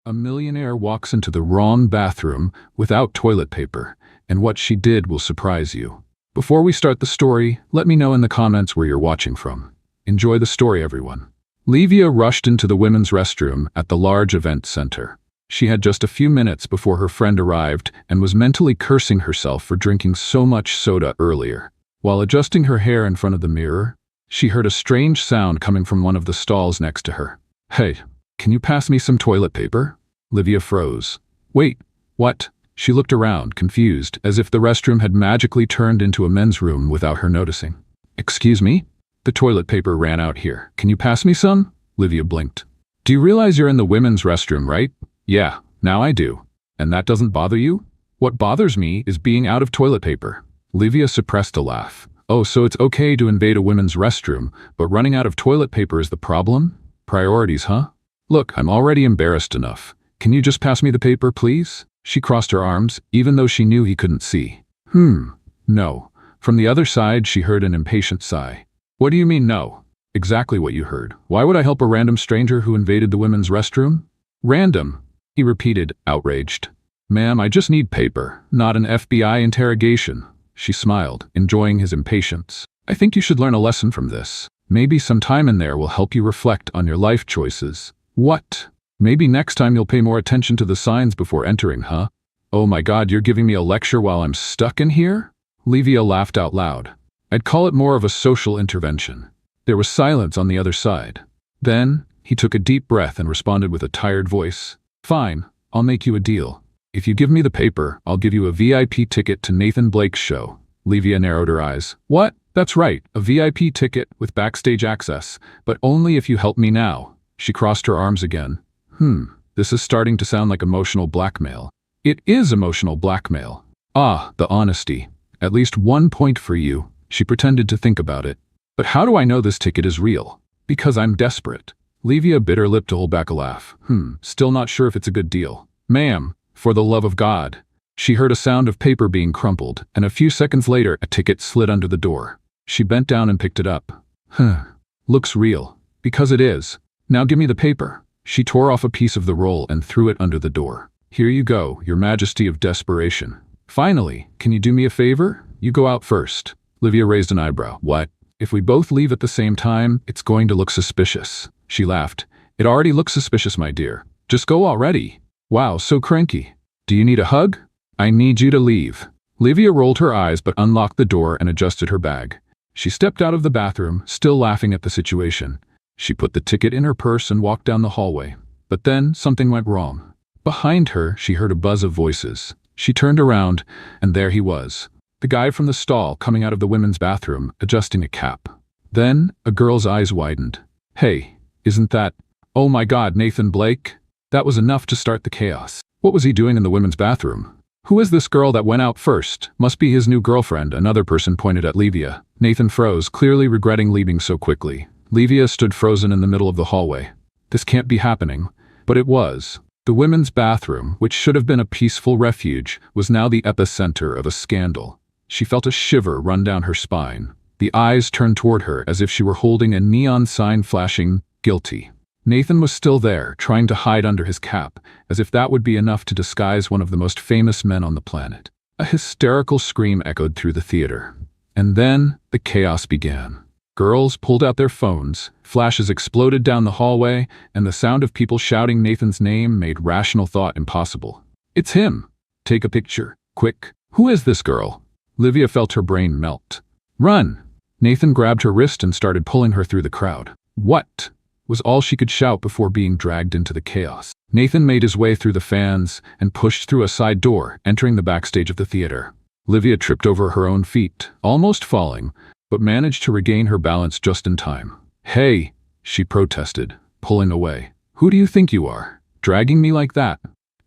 A millionaire walks into the wrong bathroom without toilet paper, and what she did will surprise you. Before we start the story, let me know in the comments where you're watching from. Enjoy the story, everyone. Livia rushed into the women's restroom at the large event center. She had just a few minutes before her friend arrived and was mentally cursing herself for drinking so much soda earlier. While adjusting her hair in front of the mirror, she heard a strange sound coming from one of the stalls next to her. "Hey, can you pass me some toilet paper?" Livia froze. "Wait, what?" She looked around, confused, as if the restroom had magically turned into a men's room without her noticing. "Excuse me? The toilet paper ran out here. Can you pass me some?" Livia blinked. "Do you realize you're in the women's restroom, right?" "Yeah, now I do. And that doesn't bother you?" "What bothers me is being out of toilet paper." Livia suppressed a laugh. "Oh, so it's okay to invade a women's restroom, but running out of toilet paper is the problem? Priorities, huh? Look, I'm already embarrassed enough. Can you just pass me the paper, please?" She crossed her arms, even though she knew he couldn't see. No. From the other side, she heard an impatient sigh. "What do you mean, no?" "Exactly what you heard. Why would I help a random stranger who invaded the women's restroom?" "Random," he repeated, outraged. "Ma'am, I just need paper, not an FBI interrogation." She smiled, enjoying his impatience. "I think you should learn a lesson from this. Maybe some time in there will help you reflect on your life choices." "What? Maybe next time you'll pay more attention to the signs before entering, huh?" "Oh my God, you're giving me a lecture while I'm stuck in here?" Livia laughed out loud. "I'd call it more of a social intervention." There was silence on the other side. Then, he took a deep breath and responded with a tired voice. "Fine, I'll make you a deal. If you give me the paper, I'll give you a VIP ticket to Nathan Blake's show." Livia narrowed her eyes. "What? That's right, a VIP ticket with backstage access, but only if you help me now." She crossed her arms again. This is starting to sound like emotional blackmail." "It is emotional blackmail." "Ah, the honesty. At least 1 point for you." She pretended to think about it. "But how do I know this ticket is real?" "Because I'm desperate." Livia bit her lip to hold back a laugh. Still not sure if it's a good deal." "Ma'am, for the love of God." She heard a sound of paper being crumpled, and a few seconds later a ticket slid under the door. She bent down and picked it up. Looks real." "Because it is. Now give me the paper." She tore off a piece of the roll and threw it under the door. "Here you go, your majesty of desperation." "Finally, can you do me a favor? You go out first." Livia raised an eyebrow. "What? If we both leave at the same time, it's going to look suspicious." She laughed. "It already looks suspicious, my dear. Just go already." "Wow, so cranky. Do you need a hug?" "I need you to leave." Livia rolled her eyes but unlocked the door and adjusted her bag. She stepped out of the bathroom, still laughing at the situation. She put the ticket in her purse and walked down the hallway. But then something went wrong. Behind her, she heard a buzz of voices. She turned around, and there he was. The guy from the stall coming out of the women's bathroom, adjusting a cap. Then, a girl's eyes widened. "Hey, isn't that... Oh my God, Nathan Blake?" That was enough to start the chaos. What was he doing in the women's bathroom? "Who is this girl that went out first? Must be his new girlfriend," another person pointed at Livia. Nathan froze, clearly regretting leaving so quickly. Livia stood frozen in the middle of the hallway. This can't be happening. But it was. The women's bathroom, which should have been a peaceful refuge, was now the epicenter of a scandal. She felt a shiver run down her spine. The eyes turned toward her as if she were holding a neon sign flashing, "Guilty." Nathan was still there, trying to hide under his cap, as if that would be enough to disguise one of the most famous men on the planet. A hysterical scream echoed through the theater. And then, the chaos began. Girls pulled out their phones, flashes exploded down the hallway, and the sound of people shouting Nathan's name made rational thought impossible. "It's him! Take a picture, quick! Who is this girl?" Livia felt her brain melt. "Run!" Nathan grabbed her wrist and started pulling her through the crowd. "What?" was all she could shout before being dragged into the chaos. Nathan made his way through the fans and pushed through a side door, entering the backstage of the theater. Livia tripped over her own feet, almost falling, but managed to regain her balance just in time. "Hey," she protested, pulling away. "Who do you think you are, dragging me like that?"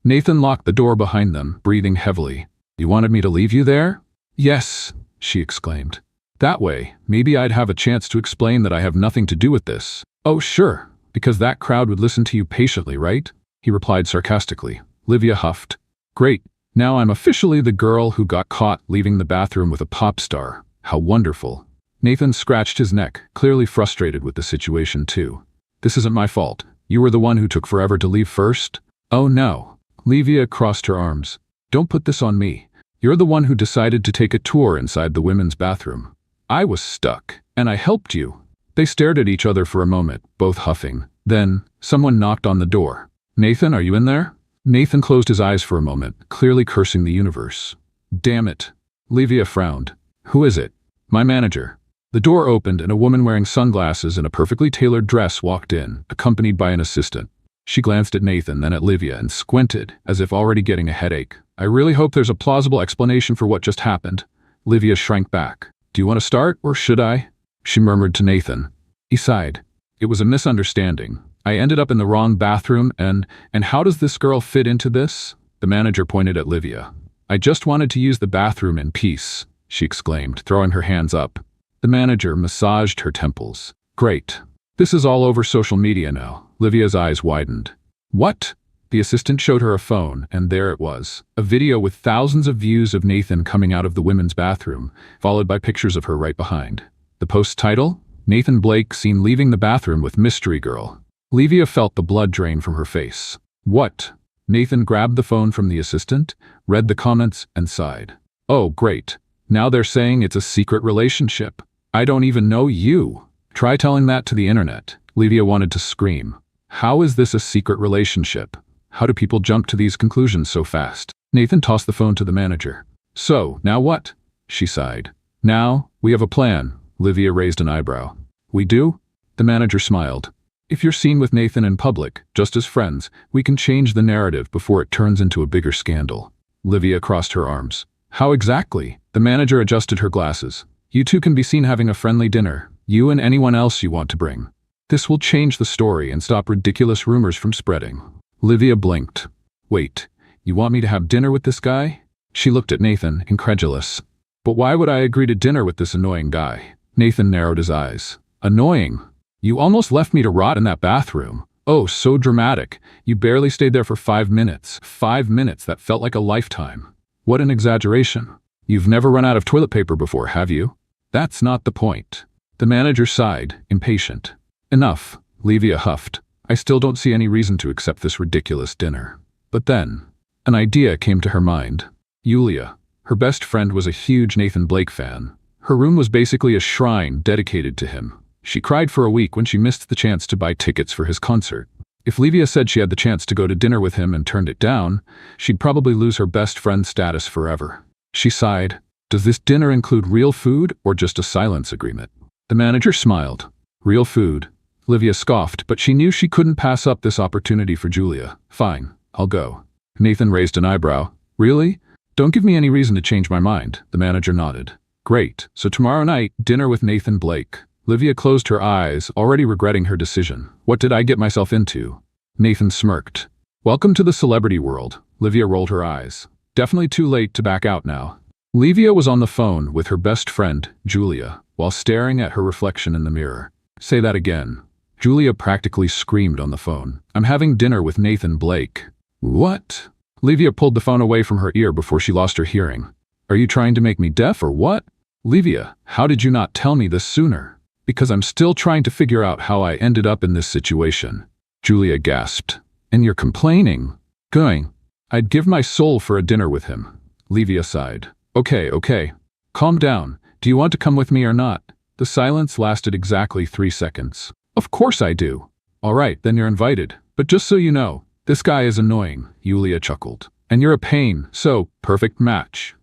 Nathan locked the door behind them, breathing heavily. "You wanted me to leave you there?" "Yes," she exclaimed. "That way, maybe I'd have a chance to explain that I have nothing to do with this." "Oh, sure, because that crowd would listen to you patiently, right?" he replied sarcastically. Livia huffed. "Great, now I'm officially the girl who got caught leaving the bathroom with a pop star. How wonderful." Nathan scratched his neck, clearly frustrated with the situation too. "This isn't my fault. You were the one who took forever to leave first." Oh no. Livia crossed her arms. Don't put this on me. You're the one who decided to take a tour inside the women's bathroom. I was stuck, and I helped you. They stared at each other for a moment, both huffing. Then, someone knocked on the door. Nathan, are you in there? Nathan closed his eyes for a moment, clearly cursing the universe. Damn it. Livia frowned. Who is it? My manager. The door opened and a woman wearing sunglasses and a perfectly tailored dress walked in, accompanied by an assistant. She glanced at Nathan, then at Livia, and squinted, as if already getting a headache. I really hope there's a plausible explanation for what just happened. Livia shrank back. Do you want to start, or should I? She murmured to Nathan. He sighed. It was a misunderstanding. I ended up in the wrong bathroom, and how does this girl fit into this? The manager pointed at Livia. I just wanted to use the bathroom in peace, she exclaimed, throwing her hands up. The manager massaged her temples. Great. This is all over social media now. Livia's eyes widened. What? The assistant showed her a phone, and there it was. A video with thousands of views of Nathan coming out of the women's bathroom, followed by pictures of her right behind. The post's title? Nathan Blake seen leaving the bathroom with mystery girl. Livia felt the blood drain from her face. What? Nathan grabbed the phone from the assistant, read the comments, and sighed. Oh, great. Now they're saying it's a secret relationship. I don't even know you. Try telling that to the internet. Livia wanted to scream. How is this a secret relationship? How do people jump to these conclusions so fast? Nathan tossed the phone to the manager. So, now what? She sighed. Now, we have a plan. Livia raised an eyebrow. We do? The manager smiled. If you're seen with Nathan in public, just as friends, we can change the narrative before it turns into a bigger scandal. Livia crossed her arms. How exactly? The manager adjusted her glasses. You two can be seen having a friendly dinner. You and anyone else you want to bring. This will change the story and stop ridiculous rumors from spreading. Livia blinked. Wait, you want me to have dinner with this guy? She looked at Nathan, incredulous. But why would I agree to dinner with this annoying guy? Nathan narrowed his eyes. Annoying? You almost left me to rot in that bathroom. Oh, so dramatic. You barely stayed there for 5 minutes. 5 minutes that felt like a lifetime. What an exaggeration. You've never run out of toilet paper before, have you? That's not the point. The manager sighed, impatient. Enough, Livia huffed. I still don't see any reason to accept this ridiculous dinner. But then, an idea came to her mind. Yulia, her best friend, was a huge Nathan Blake fan. Her room was basically a shrine dedicated to him. She cried for a week when she missed the chance to buy tickets for his concert. If Livia said she had the chance to go to dinner with him and turned it down, she'd probably lose her best friend status forever. She sighed. Does this dinner include real food or just a silence agreement? The manager smiled. Real food. Livia scoffed, but she knew she couldn't pass up this opportunity for Julia. Fine, I'll go. Nathan raised an eyebrow. Really? Don't give me any reason to change my mind. The manager nodded. Great, so tomorrow night, dinner with Nathan Blake. Livia closed her eyes, already regretting her decision. What did I get myself into? Nathan smirked. Welcome to the celebrity world. Livia rolled her eyes. Definitely too late to back out now. Livia was on the phone with her best friend, Julia, while staring at her reflection in the mirror. Say that again. Julia practically screamed on the phone. I'm having dinner with Nathan Blake. What? Livia pulled the phone away from her ear before she lost her hearing. Are you trying to make me deaf or what? Livia, how did you not tell me this sooner? Because I'm still trying to figure out how I ended up in this situation. Julia gasped. And you're complaining? Going. I'd give my soul for a dinner with him. Livia sighed. Okay. Calm down. Do you want to come with me or not? The silence lasted exactly 3 seconds. Of course I do. All right, then you're invited. But just so you know, this guy is annoying, Yulia chuckled. And you're a pain, so perfect match.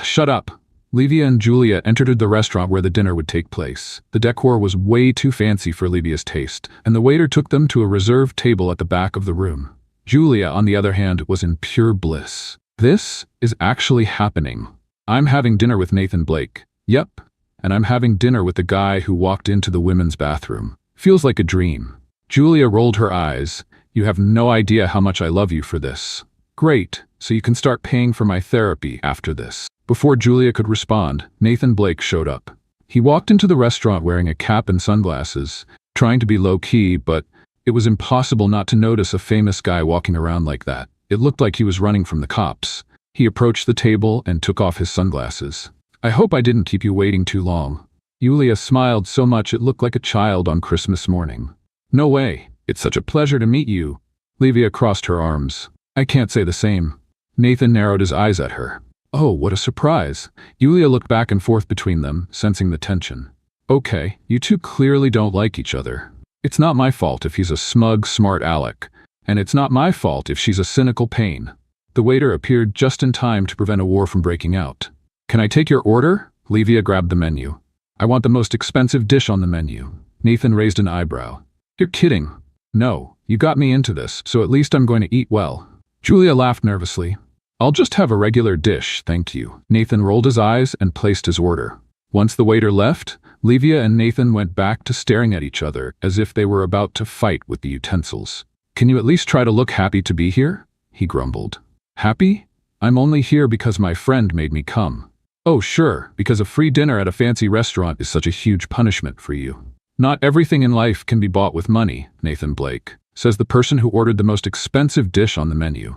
Shut up. Livia and Julia entered the restaurant where the dinner would take place. The decor was way too fancy for Livia's taste, and the waiter took them to a reserved table at the back of the room. Julia, on the other hand, was in pure bliss. This is actually happening. I'm having dinner with Nathan Blake. Yep. And I'm having dinner with the guy who walked into the women's bathroom. Feels like a dream. Julia rolled her eyes. You have no idea how much I love you for this. Great, so you can start paying for my therapy after this. Before Julia could respond, Nathan Blake showed up. He walked into the restaurant wearing a cap and sunglasses, trying to be low-key, but it was impossible not to notice a famous guy walking around like that. It looked like he was running from the cops. He approached the table and took off his sunglasses. I hope I didn't keep you waiting too long. Yulia smiled so much it looked like a child on Christmas morning. No way. It's such a pleasure to meet you. Livia crossed her arms. I can't say the same. Nathan narrowed his eyes at her. Oh, what a surprise. Yulia looked back and forth between them, sensing the tension. Okay, you two clearly don't like each other. It's not my fault if he's a smug, smart aleck. And it's not my fault if she's a cynical pain. The waiter appeared just in time to prevent a war from breaking out. Can I take your order? Livia grabbed the menu. I want the most expensive dish on the menu. Nathan raised an eyebrow. You're kidding. No, you got me into this, so at least I'm going to eat well. Julia laughed nervously. I'll just have a regular dish, thank you. Nathan rolled his eyes and placed his order. Once the waiter left, Livia and Nathan went back to staring at each other as if they were about to fight with the utensils. Can you at least try to look happy to be here? He grumbled. Happy? I'm only here because my friend made me come. Oh sure, because a free dinner at a fancy restaurant is such a huge punishment for you. Not everything in life can be bought with money, Nathan Blake, says the person who ordered the most expensive dish on the menu.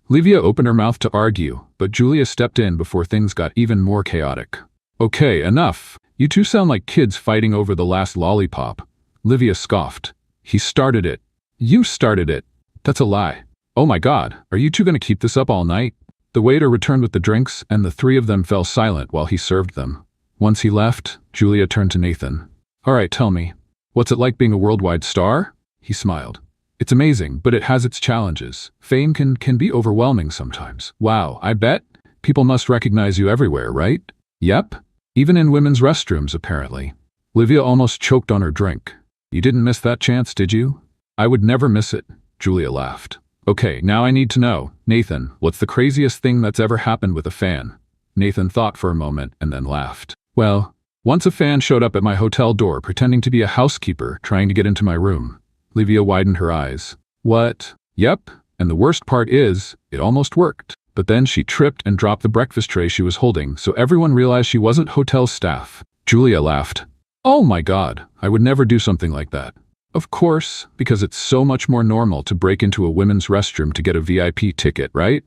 Livia opened her mouth to argue, but Julia stepped in before things got even more chaotic. Okay, enough. You two sound like kids fighting over the last lollipop. Livia scoffed. He started it. You started it. That's a lie. Oh my God, are you two going to keep this up all night? The waiter returned with the drinks, and the three of them fell silent while he served them. Once he left, Julia turned to Nathan. All right, tell me, what's it like being a worldwide star? He smiled. It's amazing, but it has its challenges. Fame can be overwhelming sometimes. Wow, I bet. People must recognize you everywhere, right? Yep. Even in women's restrooms, apparently. Livia almost choked on her drink. You didn't miss that chance, did you? I would never miss it, Julia laughed. Okay, now I need to know. Nathan, what's the craziest thing that's ever happened with a fan? Nathan thought for a moment and then laughed. Well, once a fan showed up at my hotel door pretending to be a housekeeper trying to get into my room. Livia widened her eyes. What? Yep, and the worst part is, it almost worked. But then she tripped and dropped the breakfast tray she was holding, so everyone realized she wasn't hotel staff. Julia laughed. Oh my God, I would never do something like that. Of course, because it's so much more normal to break into a women's restroom to get a VIP ticket, right?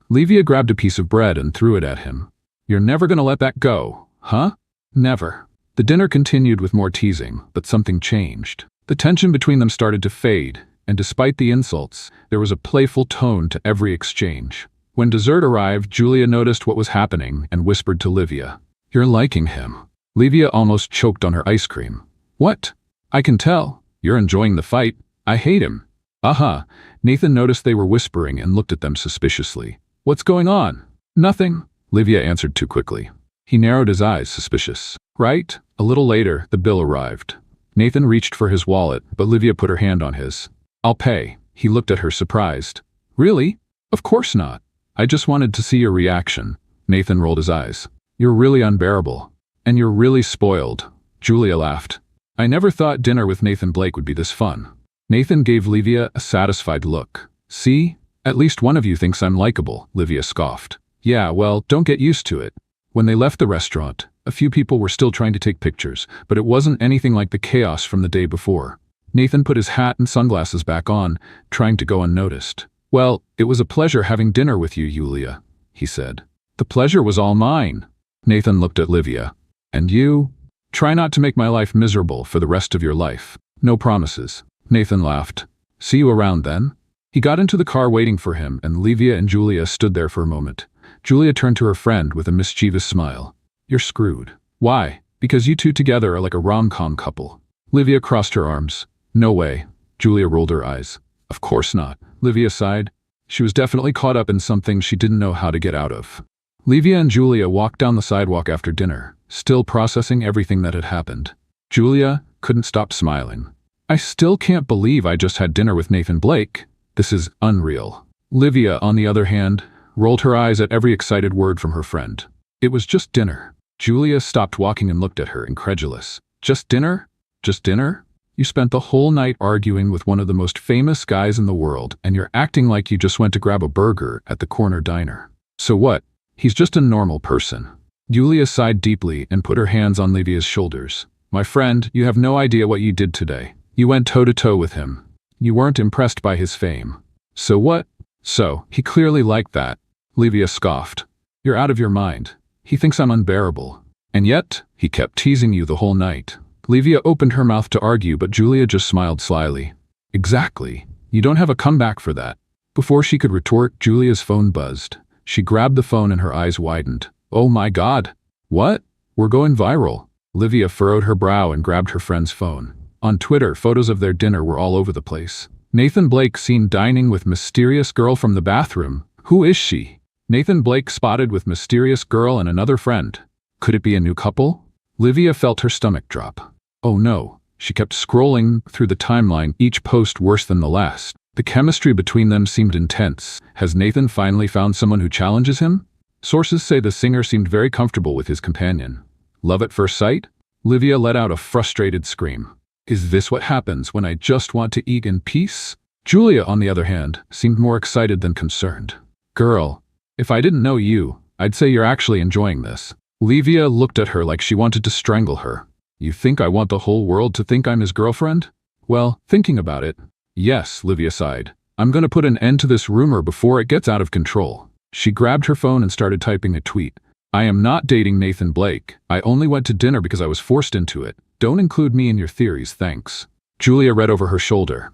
Livia grabbed a piece of bread and threw it at him. You're never gonna let that go, huh? Never. The dinner continued with more teasing, but something changed. The tension between them started to fade, and despite the insults, there was a playful tone to every exchange. When dessert arrived, Julia noticed what was happening and whispered to Livia. You're liking him. Livia almost choked on her ice cream. What? I can tell. You're enjoying the fight. I hate him. Uh-huh. Nathan noticed they were whispering and looked at them suspiciously. What's going on? Nothing. Livia answered too quickly. He narrowed his eyes, suspicious. Right? A little later, the bill arrived. Nathan reached for his wallet, but Livia put her hand on his. I'll pay. He looked at her surprised. Really? Of course not. I just wanted to see your reaction. Nathan rolled his eyes. You're really unbearable. And you're really spoiled. Julia laughed. I never thought dinner with Nathan Blake would be this fun. Nathan gave Livia a satisfied look. See? At least one of you thinks I'm likable, Livia scoffed. Yeah, well, don't get used to it. When they left the restaurant, a few people were still trying to take pictures, but it wasn't anything like the chaos from the day before. Nathan put his hat and sunglasses back on, trying to go unnoticed. Well, it was a pleasure having dinner with you, Yulia, he said. The pleasure was all mine. Nathan looked at Livia. And you? Try not to make my life miserable for the rest of your life. No promises. Nathan laughed. See you around then. He got into the car waiting for him, and Livia and Julia stood there for a moment. Julia turned to her friend with a mischievous smile. You're screwed. Why? Because you two together are like a rom-com couple. Livia crossed her arms. No way. Julia rolled her eyes. Of course not. Livia sighed. She was definitely caught up in something she didn't know how to get out of. Livia and Julia walked down the sidewalk after dinner, still processing everything that had happened. Julia couldn't stop smiling. I still can't believe I just had dinner with Nathan Blake. This is unreal. Livia, on the other hand, rolled her eyes at every excited word from her friend. It was just dinner. Julia stopped walking and looked at her, incredulous. Just dinner? Just dinner? You spent the whole night arguing with one of the most famous guys in the world, and you're acting like you just went to grab a burger at the corner diner. So what? He's just a normal person. Julia sighed deeply and put her hands on Livia's shoulders. My friend, you have no idea what you did today. You went toe-to-toe with him. You weren't impressed by his fame. So what? So, he clearly liked that. Livia scoffed. You're out of your mind. He thinks I'm unbearable. And yet, he kept teasing you the whole night. Livia opened her mouth to argue, but Julia just smiled slyly. Exactly. You don't have a comeback for that. Before she could retort, Julia's phone buzzed. She grabbed the phone and her eyes widened. Oh my God! What? We're going viral. Livia furrowed her brow and grabbed her friend's phone. On Twitter, photos of their dinner were all over the place. Nathan Blake seen dining with mysterious girl from the bathroom. Who is she? Nathan Blake spotted with mysterious girl and another friend. Could it be a new couple? Livia felt her stomach drop. Oh no. She kept scrolling through the timeline, each post worse than the last. The chemistry between them seemed intense. Has Nathan finally found someone who challenges him? Sources say the singer seemed very comfortable with his companion. Love at first sight? Livia let out a frustrated scream. Is this what happens when I just want to eat in peace? Julia, on the other hand, seemed more excited than concerned. Girl, if I didn't know you, I'd say you're actually enjoying this. Livia looked at her like she wanted to strangle her. You think I want the whole world to think I'm his girlfriend? Well, thinking about it, yes, Livia sighed. I'm gonna put an end to this rumor before it gets out of control. She grabbed her phone and started typing a tweet. I am not dating Nathan Blake. I only went to dinner because I was forced into it. Don't include me in your theories, thanks. Julia read over her shoulder.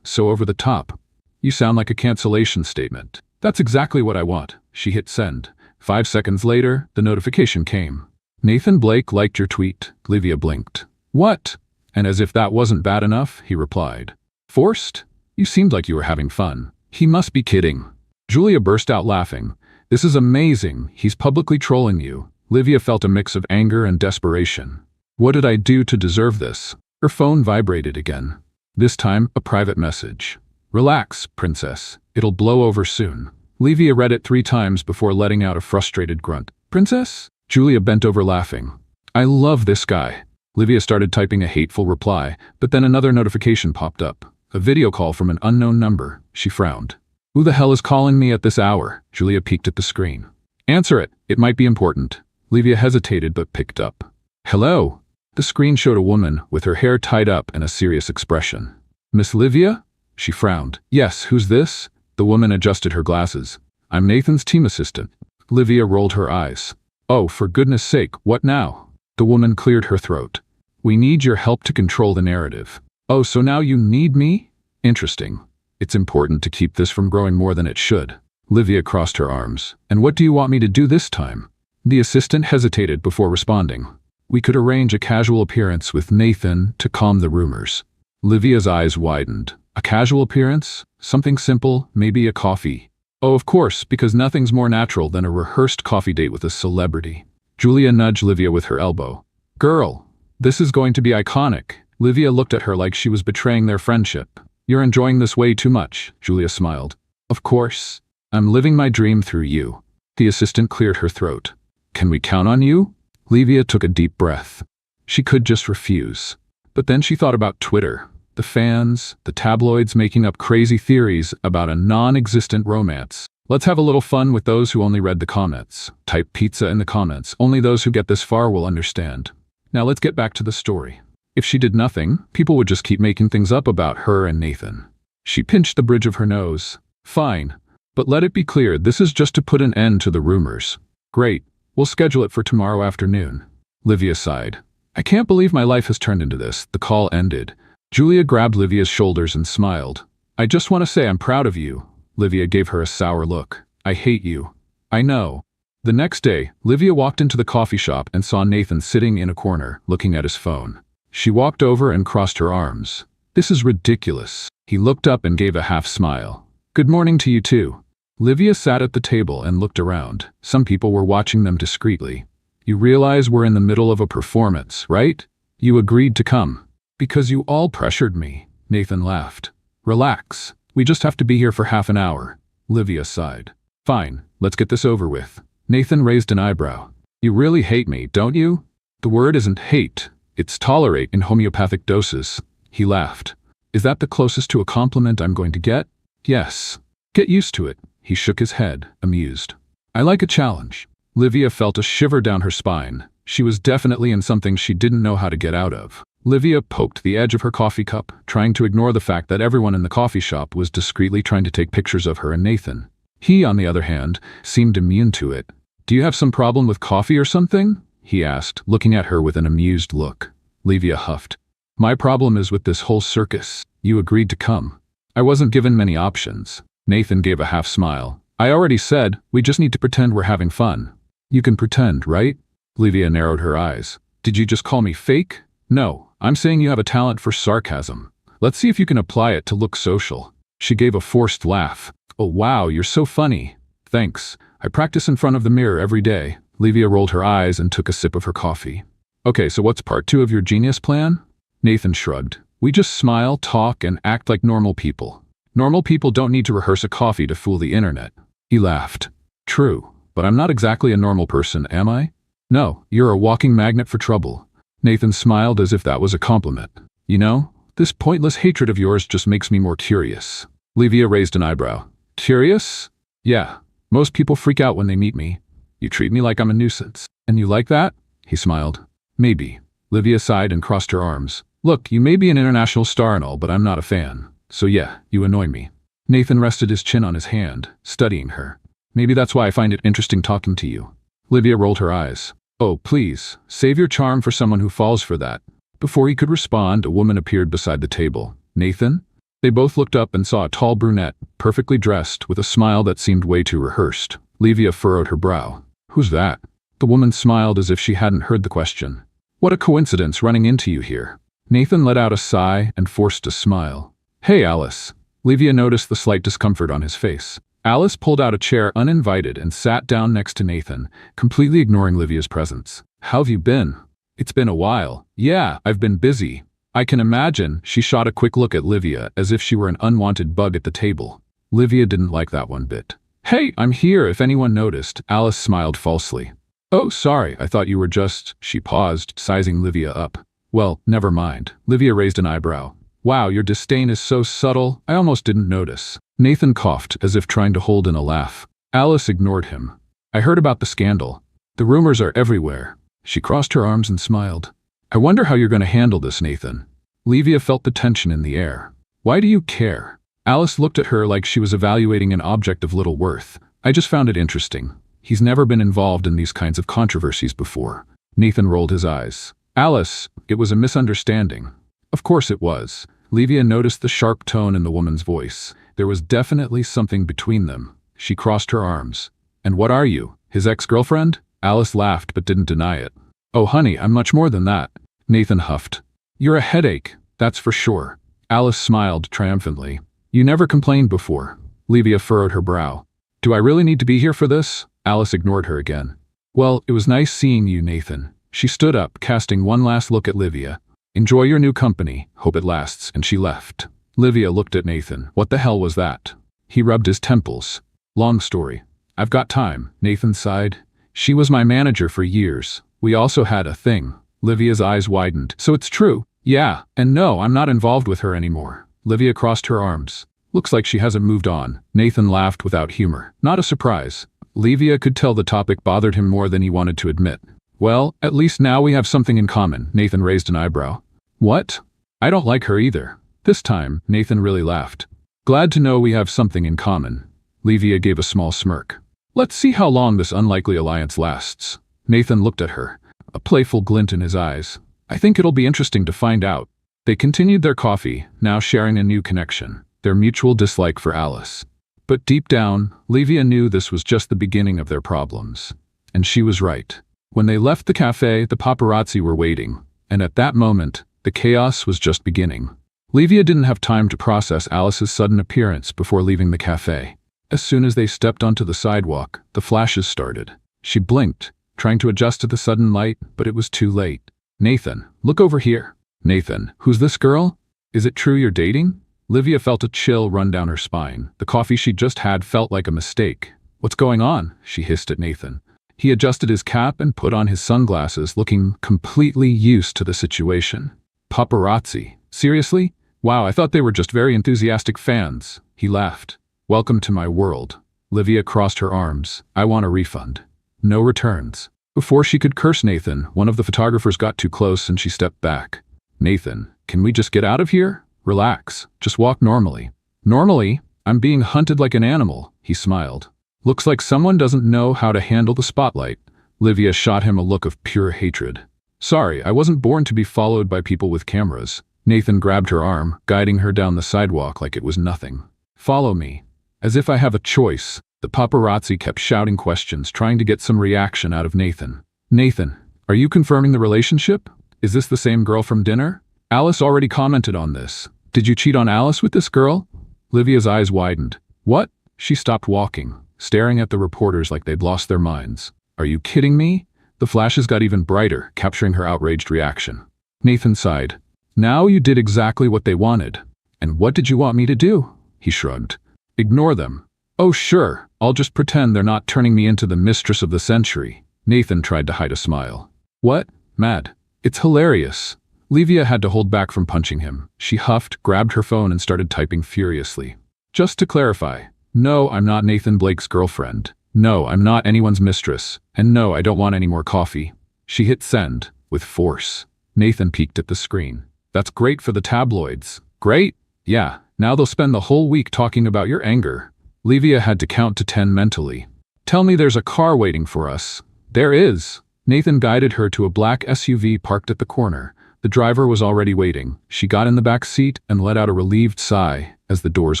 So over the top. You sound like a cancellation statement. That's exactly what I want. She hit send. 5 seconds later, the notification came. Nathan Blake liked your tweet. Livia blinked. What? And as if that wasn't bad enough, he replied. Forced? You seemed like you were having fun. He must be kidding. Julia burst out laughing. This is amazing. He's publicly trolling you. Livia felt a mix of anger and desperation. What did I do to deserve this? Her phone vibrated again. This time, a private message. Relax, princess. It'll blow over soon. Livia read it 3 times before letting out a frustrated grunt. Princess? Julia bent over laughing. I love this guy. Livia started typing a hateful reply, but then another notification popped up. A video call from an unknown number. She frowned. Who the hell is calling me at this hour? Julia peeked at the screen. Answer it. It might be important. Livia hesitated but picked up. Hello? The screen showed a woman with her hair tied up and a serious expression. Miss Livia? She frowned. Yes, who's this? The woman adjusted her glasses. I'm Nathan's team assistant. Livia rolled her eyes. Oh, for goodness sake, what now? The woman cleared her throat. We need your help to control the narrative. Oh, so now you need me? Interesting. It's important to keep this from growing more than it should. Livia crossed her arms. And what do you want me to do this time? The assistant hesitated before responding. We could arrange a casual appearance with Nathan to calm the rumors. Livia's eyes widened. A casual appearance? Something simple, maybe a coffee. Oh, of course, because nothing's more natural than a rehearsed coffee date with a celebrity. Julia nudged Livia with her elbow. Girl, this is going to be iconic. Livia looked at her like she was betraying their friendship. You're enjoying this way too much, Julia smiled. Of course. I'm living my dream through you. The assistant cleared her throat. Can we count on you? Livia took a deep breath. She could just refuse. But then she thought about Twitter. The fans, the tabloids making up crazy theories about a non-existent romance. Let's have a little fun with those who only read the comments. Type pizza in the comments. Only those who get this far will understand. Now let's get back to the story. If she did nothing, people would just keep making things up about her and Nathan. She pinched the bridge of her nose. Fine. But let it be clear, this is just to put an end to the rumors. Great. We'll schedule it for tomorrow afternoon. Livia sighed. I can't believe my life has turned into this. The call ended. Julia grabbed Livia's shoulders and smiled. I just want to say I'm proud of you. Livia gave her a sour look. I hate you. I know. The next day, Livia walked into the coffee shop and saw Nathan sitting in a corner, looking at his phone. She walked over and crossed her arms. This is ridiculous. He looked up and gave a half smile. Good morning to you too. Livia sat at the table and looked around. Some people were watching them discreetly. You realize we're in the middle of a performance, right? You agreed to come. Because you all pressured me, Nathan laughed. Relax. We just have to be here for half an hour. Livia sighed. Fine, let's get this over with. Nathan raised an eyebrow. You really hate me, don't you? The word isn't hate. It's tolerate in homeopathic doses. He laughed. Is that the closest to a compliment I'm going to get? Yes. Get used to it. He shook his head, amused. I like a challenge. Livia felt a shiver down her spine. She was definitely in something she didn't know how to get out of. Livia poked the edge of her coffee cup, trying to ignore the fact that everyone in the coffee shop was discreetly trying to take pictures of her and Nathan. He, on the other hand, seemed immune to it. Do you have some problem with coffee or something? He asked, looking at her with an amused look. Livia huffed. My problem is with this whole circus. You agreed to come. I wasn't given many options. Nathan gave a half smile. I already said, we just need to pretend we're having fun. You can pretend, right? Livia narrowed her eyes. Did you just call me fake? No, I'm saying you have a talent for sarcasm. Let's see if you can apply it to look social. She gave a forced laugh. Oh wow, you're so funny. Thanks. I practice in front of the mirror every day. Livia rolled her eyes and took a sip of her coffee. Okay, so what's part 2 of your genius plan? Nathan shrugged. We just smile, talk, and act like normal people. Normal people don't need to rehearse a coffee to fool the internet. He laughed. True, but I'm not exactly a normal person, am I? No, you're a walking magnet for trouble. Nathan smiled as if that was a compliment. You know, this pointless hatred of yours just makes me more curious. Livia raised an eyebrow. Curious? Yeah, most people freak out when they meet me. You treat me like I'm a nuisance. And you like that? He smiled. Maybe. Livia sighed and crossed her arms. Look, you may be an international star and all, but I'm not a fan. So yeah, you annoy me. Nathan rested his chin on his hand, studying her. Maybe that's why I find it interesting talking to you. Livia rolled her eyes. Oh, please, save your charm for someone who falls for that. Before he could respond, a woman appeared beside the table. Nathan? They both looked up and saw a tall brunette, perfectly dressed, with a smile that seemed way too rehearsed. Livia furrowed her brow. Who's that? The woman smiled as if she hadn't heard the question. What a coincidence running into you here. Nathan let out a sigh and forced a smile. Hey, Alice. Livia noticed the slight discomfort on his face. Alice pulled out a chair uninvited and sat down next to Nathan, completely ignoring Livia's presence. How have you been? It's been a while. Yeah, I've been busy. I can imagine. She shot a quick look at Livia as if she were an unwanted bug at the table. Livia didn't like that one bit. Hey, I'm here if anyone noticed. Alice smiled falsely. Oh, sorry, I thought you were just… She paused, sizing Livia up. Well, never mind. Livia raised an eyebrow. Wow, your disdain is so subtle, I almost didn't notice. Nathan coughed, as if trying to hold in a laugh. Alice ignored him. I heard about the scandal. The rumors are everywhere. She crossed her arms and smiled. I wonder how you're going to handle this, Nathan. Livia felt the tension in the air. Why do you care? Alice looked at her like she was evaluating an object of little worth. I just found it interesting. He's never been involved in these kinds of controversies before. Nathan rolled his eyes. Alice, it was a misunderstanding. Of course it was. Livia noticed the sharp tone in the woman's voice. There was definitely something between them. She crossed her arms. And what are you? His ex-girlfriend? Alice laughed but didn't deny it. Oh honey, I'm much more than that. Nathan huffed. You're a headache, that's for sure. Alice smiled triumphantly. You never complained before. Livia furrowed her brow. Do I really need to be here for this? Alice ignored her again. Well, it was nice seeing you, Nathan. She stood up, casting one last look at Livia. Enjoy your new company, hope it lasts, and she left. Livia looked at Nathan. What the hell was that? He rubbed his temples. Long story. I've got time, Nathan sighed. She was my manager for years. We also had a thing. Livia's eyes widened. So it's true. Yeah, and no, I'm not involved with her anymore. Livia crossed her arms. Looks like she hasn't moved on. Nathan laughed without humor. Not a surprise. Livia could tell the topic bothered him more than he wanted to admit. Well, at least now we have something in common. Nathan raised an eyebrow. What? I don't like her either. This time, Nathan really laughed. Glad to know we have something in common. Livia gave a small smirk. Let's see how long this unlikely alliance lasts. Nathan looked at her, a playful glint in his eyes. I think it'll be interesting to find out. They continued their coffee, now sharing a new connection, their mutual dislike for Alice. But deep down, Livia knew this was just the beginning of their problems. And she was right. When they left the cafe, the paparazzi were waiting, and at that moment, the chaos was just beginning. Livia didn't have time to process Alice's sudden appearance before leaving the cafe. As soon as they stepped onto the sidewalk, the flashes started. She blinked, trying to adjust to the sudden light, but it was too late. Nathan, look over here. Nathan, who's this girl? Is it true you're dating? Livia felt a chill run down her spine. The coffee she'd just had felt like a mistake. What's going on? She hissed at Nathan. He adjusted his cap and put on his sunglasses, looking completely used to the situation. Paparazzi? Seriously? Wow, I thought they were just very enthusiastic fans. He laughed. Welcome to my world. Livia crossed her arms. I want a refund. No returns. Before she could curse Nathan, one of the photographers got too close and she stepped back. Nathan, can we just get out of here? Relax. Just walk normally. Normally? I'm being hunted like an animal, he smiled. Looks like someone doesn't know how to handle the spotlight. Livia shot him a look of pure hatred. Sorry, I wasn't born to be followed by people with cameras. Nathan grabbed her arm, guiding her down the sidewalk like it was nothing. Follow me. As if I have a choice, the paparazzi kept shouting questions, trying to get some reaction out of Nathan. Nathan, are you confirming the relationship? Is this the same girl from dinner? Alice already commented on this. Did you cheat on Alice with this girl? Livia's eyes widened. What? She stopped walking, staring at the reporters like they'd lost their minds. Are you kidding me? The flashes got even brighter, capturing her outraged reaction. Nathan sighed. Now you did exactly what they wanted. And what did you want me to do? He shrugged. Ignore them. Oh sure, I'll just pretend they're not turning me into the mistress of the century. Nathan tried to hide a smile. What? Mad. It's hilarious. Livia had to hold back from punching him. She huffed, grabbed her phone and started typing furiously. Just to clarify, no, I'm not Nathan Blake's girlfriend. No, I'm not anyone's mistress. And no, I don't want any more coffee. She hit send, with force. Nathan peeked at the screen. That's great for the tabloids. Great? Yeah, now they'll spend the whole week talking about your anger. Livia had to count to 10 mentally. Tell me there's a car waiting for us. There is. Nathan guided her to a black SUV parked at the corner. The driver was already waiting. She got in the back seat and let out a relieved sigh as the doors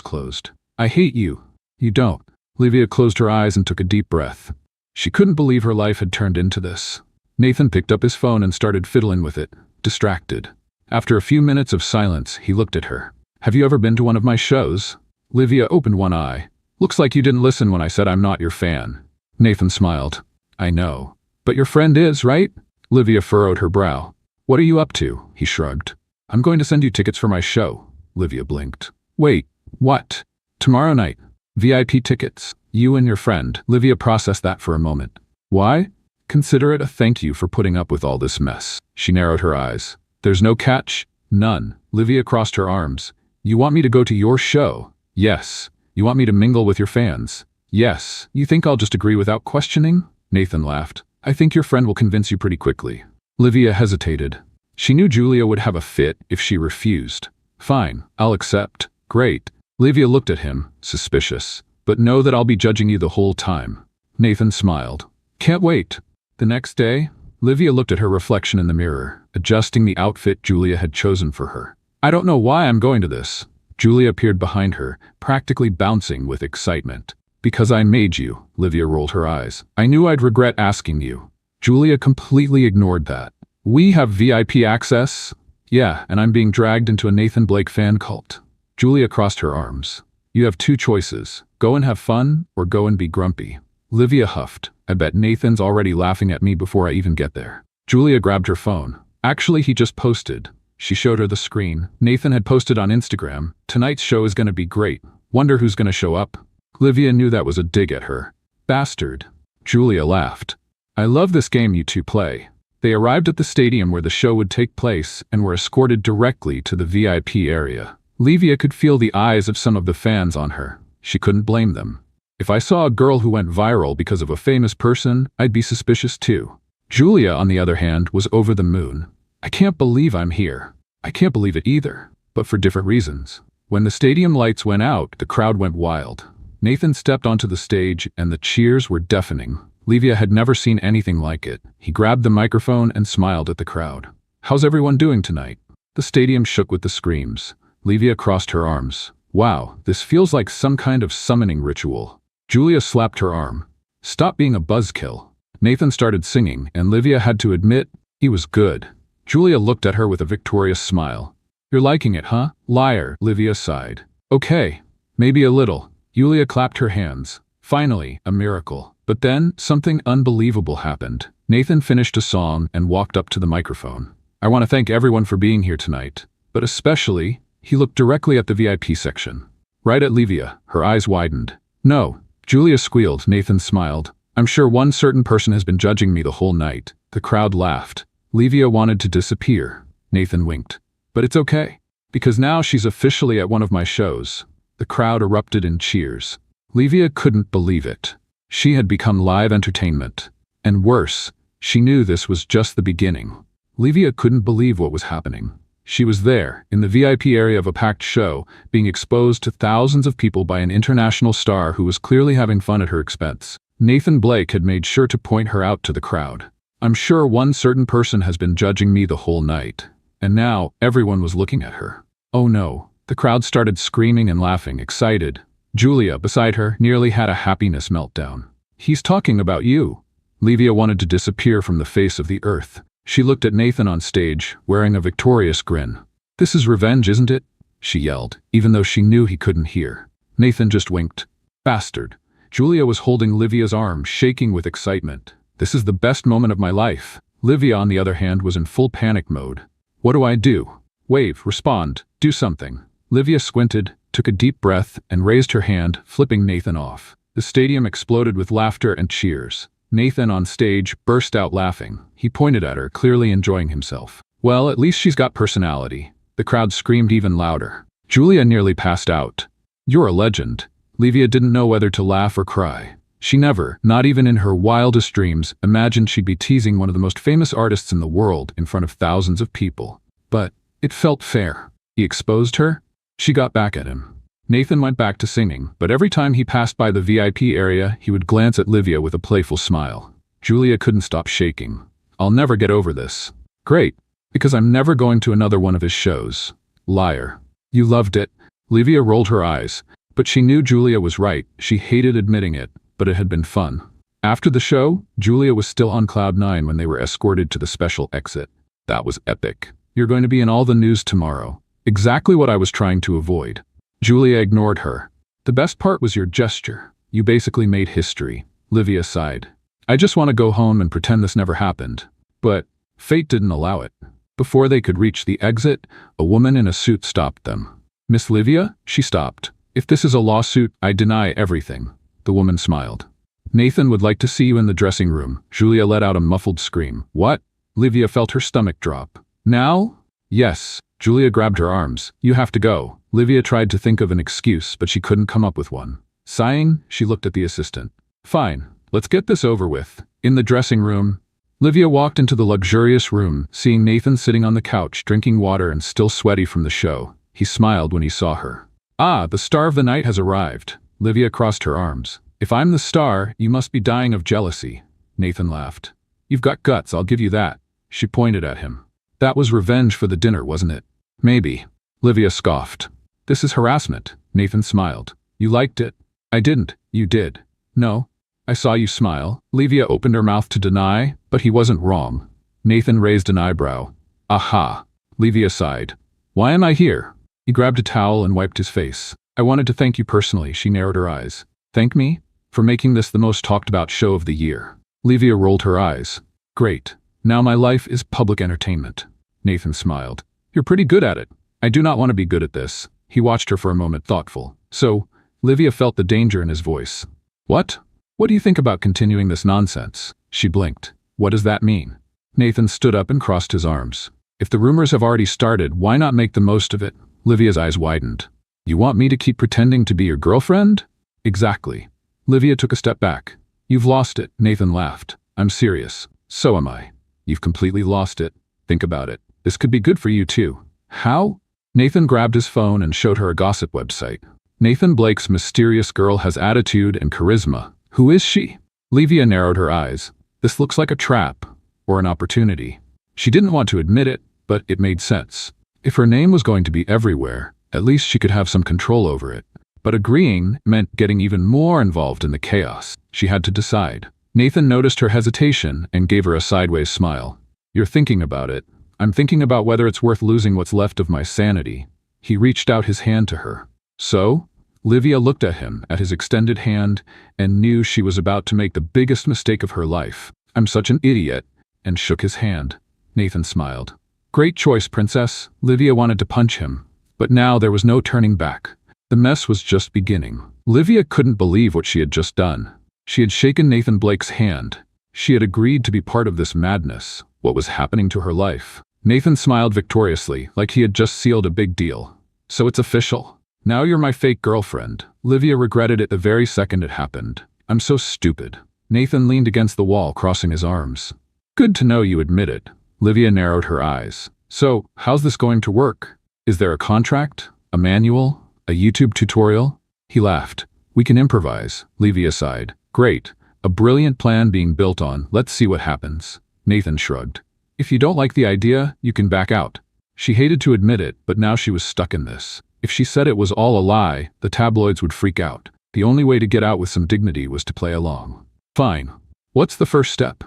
closed. I hate you. You don't. Livia closed her eyes and took a deep breath. She couldn't believe her life had turned into this. Nathan picked up his phone and started fiddling with it, distracted. After a few minutes of silence, he looked at her. Have you ever been to one of my shows? Livia opened one eye. Looks like you didn't listen when I said I'm not your fan. Nathan smiled. I know. But your friend is, right? Livia furrowed her brow. What are you up to? He shrugged. I'm going to send you tickets for my show. Livia blinked. Wait, what? Tomorrow night. VIP tickets. You and your friend. Livia processed that for a moment. Why? Consider it a thank you for putting up with all this mess. She narrowed her eyes. There's no catch? None. Livia crossed her arms. You want me to go to your show? Yes. You want me to mingle with your fans? Yes. You think I'll just agree without questioning? Nathan laughed. I think your friend will convince you pretty quickly. Livia hesitated. She knew Julia would have a fit if she refused. Fine, I'll accept. Great. Livia looked at him, suspicious. But know that I'll be judging you the whole time. Nathan smiled. Can't wait. The next day, Livia looked at her reflection in the mirror, adjusting the outfit Julia had chosen for her. I don't know why I'm going to this. Julia appeared behind her, practically bouncing with excitement. Because I made you, Livia rolled her eyes. I knew I'd regret asking you. Julia completely ignored that. We have VIP access? Yeah, and I'm being dragged into a Nathan Blake fan cult. Julia crossed her arms. You have two choices. Go and have fun, or go and be grumpy. Livia huffed. I bet Nathan's already laughing at me before I even get there. Julia grabbed her phone. Actually, he just posted. She showed her the screen. Nathan had posted on Instagram. Tonight's show is gonna be great. Wonder who's gonna show up? Livia knew that was a dig at her. Bastard. Julia laughed. I love this game you two play. They arrived at the stadium where the show would take place and were escorted directly to the VIP area. Livia could feel the eyes of some of the fans on her. She couldn't blame them. If I saw a girl who went viral because of a famous person, I'd be suspicious too. Julia, on the other hand, was over the moon. I can't believe I'm here. I can't believe it either, but for different reasons. When the stadium lights went out, the crowd went wild. Nathan stepped onto the stage and the cheers were deafening. Livia had never seen anything like it. He grabbed the microphone and smiled at the crowd. How's everyone doing tonight? The stadium shook with the screams. Livia crossed her arms. Wow, this feels like some kind of summoning ritual. Julia slapped her arm. Stop being a buzzkill. Nathan started singing, and Livia had to admit, he was good. Julia looked at her with a victorious smile. You're liking it, huh? Liar, Livia sighed. Okay, maybe a little. Julia clapped her hands. Finally, a miracle. But then, something unbelievable happened. Nathan finished a song and walked up to the microphone. I want to thank everyone for being here tonight. But especially, he looked directly at the VIP section. Right at Livia, her eyes widened. No. Julia squealed. Nathan smiled. I'm sure one certain person has been judging me the whole night. The crowd laughed. Livia wanted to disappear. Nathan winked. But it's okay. Because now she's officially at one of my shows. The crowd erupted in cheers. Livia couldn't believe it. She had become live entertainment. And worse, she knew this was just the beginning. Livia couldn't believe what was happening. She was there, in the VIP area of a packed show, being exposed to thousands of people by an international star who was clearly having fun at her expense. Nathan Blake had made sure to point her out to the crowd. I'm sure one certain person has been judging me the whole night. And now, everyone was looking at her. Oh no. The crowd started screaming and laughing, excited. Julia, beside her, nearly had a happiness meltdown. He's talking about you. Livia wanted to disappear from the face of the earth. She looked at Nathan on stage, wearing a victorious grin. This is revenge, isn't it? She yelled, even though she knew he couldn't hear. Nathan just winked. Bastard. Julia was holding Livia's arm, shaking with excitement. This is the best moment of my life. Livia, on the other hand, was in full panic mode. What do I do? Wave, respond, do something. Livia squinted, took a deep breath, and raised her hand, flipping Nathan off. The stadium exploded with laughter and cheers. Nathan, on stage, burst out laughing. He pointed at her, clearly enjoying himself. Well, at least she's got personality. The crowd screamed even louder. Julia nearly passed out. You're a legend. Livia didn't know whether to laugh or cry. She never, not even in her wildest dreams, imagined she'd be teasing one of the most famous artists in the world in front of thousands of people. But it felt fair. He exposed her. She got back at him. Nathan went back to singing, but every time he passed by the VIP area, he would glance at Livia with a playful smile. Julia couldn't stop shaking. I'll never get over this. Great, because I'm never going to another one of his shows. Liar. You loved it. Livia rolled her eyes, but she knew Julia was right. She hated admitting it, but it had been fun. After the show, Julia was still on cloud 9 when they were escorted to the special exit. That was epic. You're going to be in all the news tomorrow. Exactly what I was trying to avoid. Julia ignored her. The best part was your gesture. You basically made history. Livia sighed. I just want to go home and pretend this never happened. But fate didn't allow it. Before they could reach the exit, a woman in a suit stopped them. Miss Livia? She stopped. If this is a lawsuit, I deny everything. The woman smiled. Nathan would like to see you in the dressing room. Julia let out a muffled scream. What? Livia felt her stomach drop. Now? Yes. Julia grabbed her arms. You have to go. Livia tried to think of an excuse, but she couldn't come up with one. Sighing, she looked at the assistant. Fine, let's get this over with. In the dressing room, Livia walked into the luxurious room, seeing Nathan sitting on the couch, drinking water and still sweaty from the show. He smiled when he saw her. Ah, the star of the night has arrived. Livia crossed her arms. If I'm the star, you must be dying of jealousy. Nathan laughed. You've got guts, I'll give you that. She pointed at him. That was revenge for the dinner, wasn't it? Maybe. Livia scoffed. This is harassment. Nathan smiled. You liked it? I didn't. You did. No. I saw you smile. Livia opened her mouth to deny, but he wasn't wrong. Nathan raised an eyebrow. Aha. Livia sighed. Why am I here? He grabbed a towel and wiped his face. I wanted to thank you personally. She narrowed her eyes. Thank me? For making this the most talked about show of the year. Livia rolled her eyes. Great. Now my life is public entertainment. Nathan smiled. You're pretty good at it. I do not want to be good at this. He watched her for a moment, thoughtful. So, Livia felt the danger in his voice. What? What do you think about continuing this nonsense? She blinked. What does that mean? Nathan stood up and crossed his arms. If the rumors have already started, why not make the most of it? Livia's eyes widened. You want me to keep pretending to be your girlfriend? Exactly. Livia took a step back. You've lost it, Nathan laughed. I'm serious. So am I. You've completely lost it. Think about it. This could be good for you too. How? Nathan grabbed his phone and showed her a gossip website. Nathan Blake's mysterious girl has attitude and charisma. Who is she? Livia narrowed her eyes. This looks like a trap, or an opportunity. She didn't want to admit it, but it made sense. If her name was going to be everywhere, at least she could have some control over it. But agreeing meant getting even more involved in the chaos. She had to decide. Nathan noticed her hesitation and gave her a sideways smile. You're thinking about it. I'm thinking about whether it's worth losing what's left of my sanity. He reached out his hand to her. So? Livia looked at him, at his extended hand, and knew she was about to make the biggest mistake of her life. I'm such an idiot, and shook his hand. Nathan smiled. Great choice, princess. Livia wanted to punch him, but now there was no turning back. The mess was just beginning. Livia couldn't believe what she had just done. She had shaken Nathan Blake's hand. She had agreed to be part of this madness, what was happening to her life. Nathan smiled victoriously, like he had just sealed a big deal. So it's official. Now you're my fake girlfriend. Livia regretted it the very second it happened. I'm so stupid. Nathan leaned against the wall, crossing his arms. Good to know you admit it. Livia narrowed her eyes. So, how's this going to work? Is there a contract? A manual? A YouTube tutorial? He laughed. We can improvise. Livia sighed. Great. A brilliant plan being built on. Let's see what happens. Nathan shrugged. If you don't like the idea, you can back out. She hated to admit it, but now she was stuck in this. If she said it was all a lie, the tabloids would freak out. The only way to get out with some dignity was to play along. Fine. What's the first step?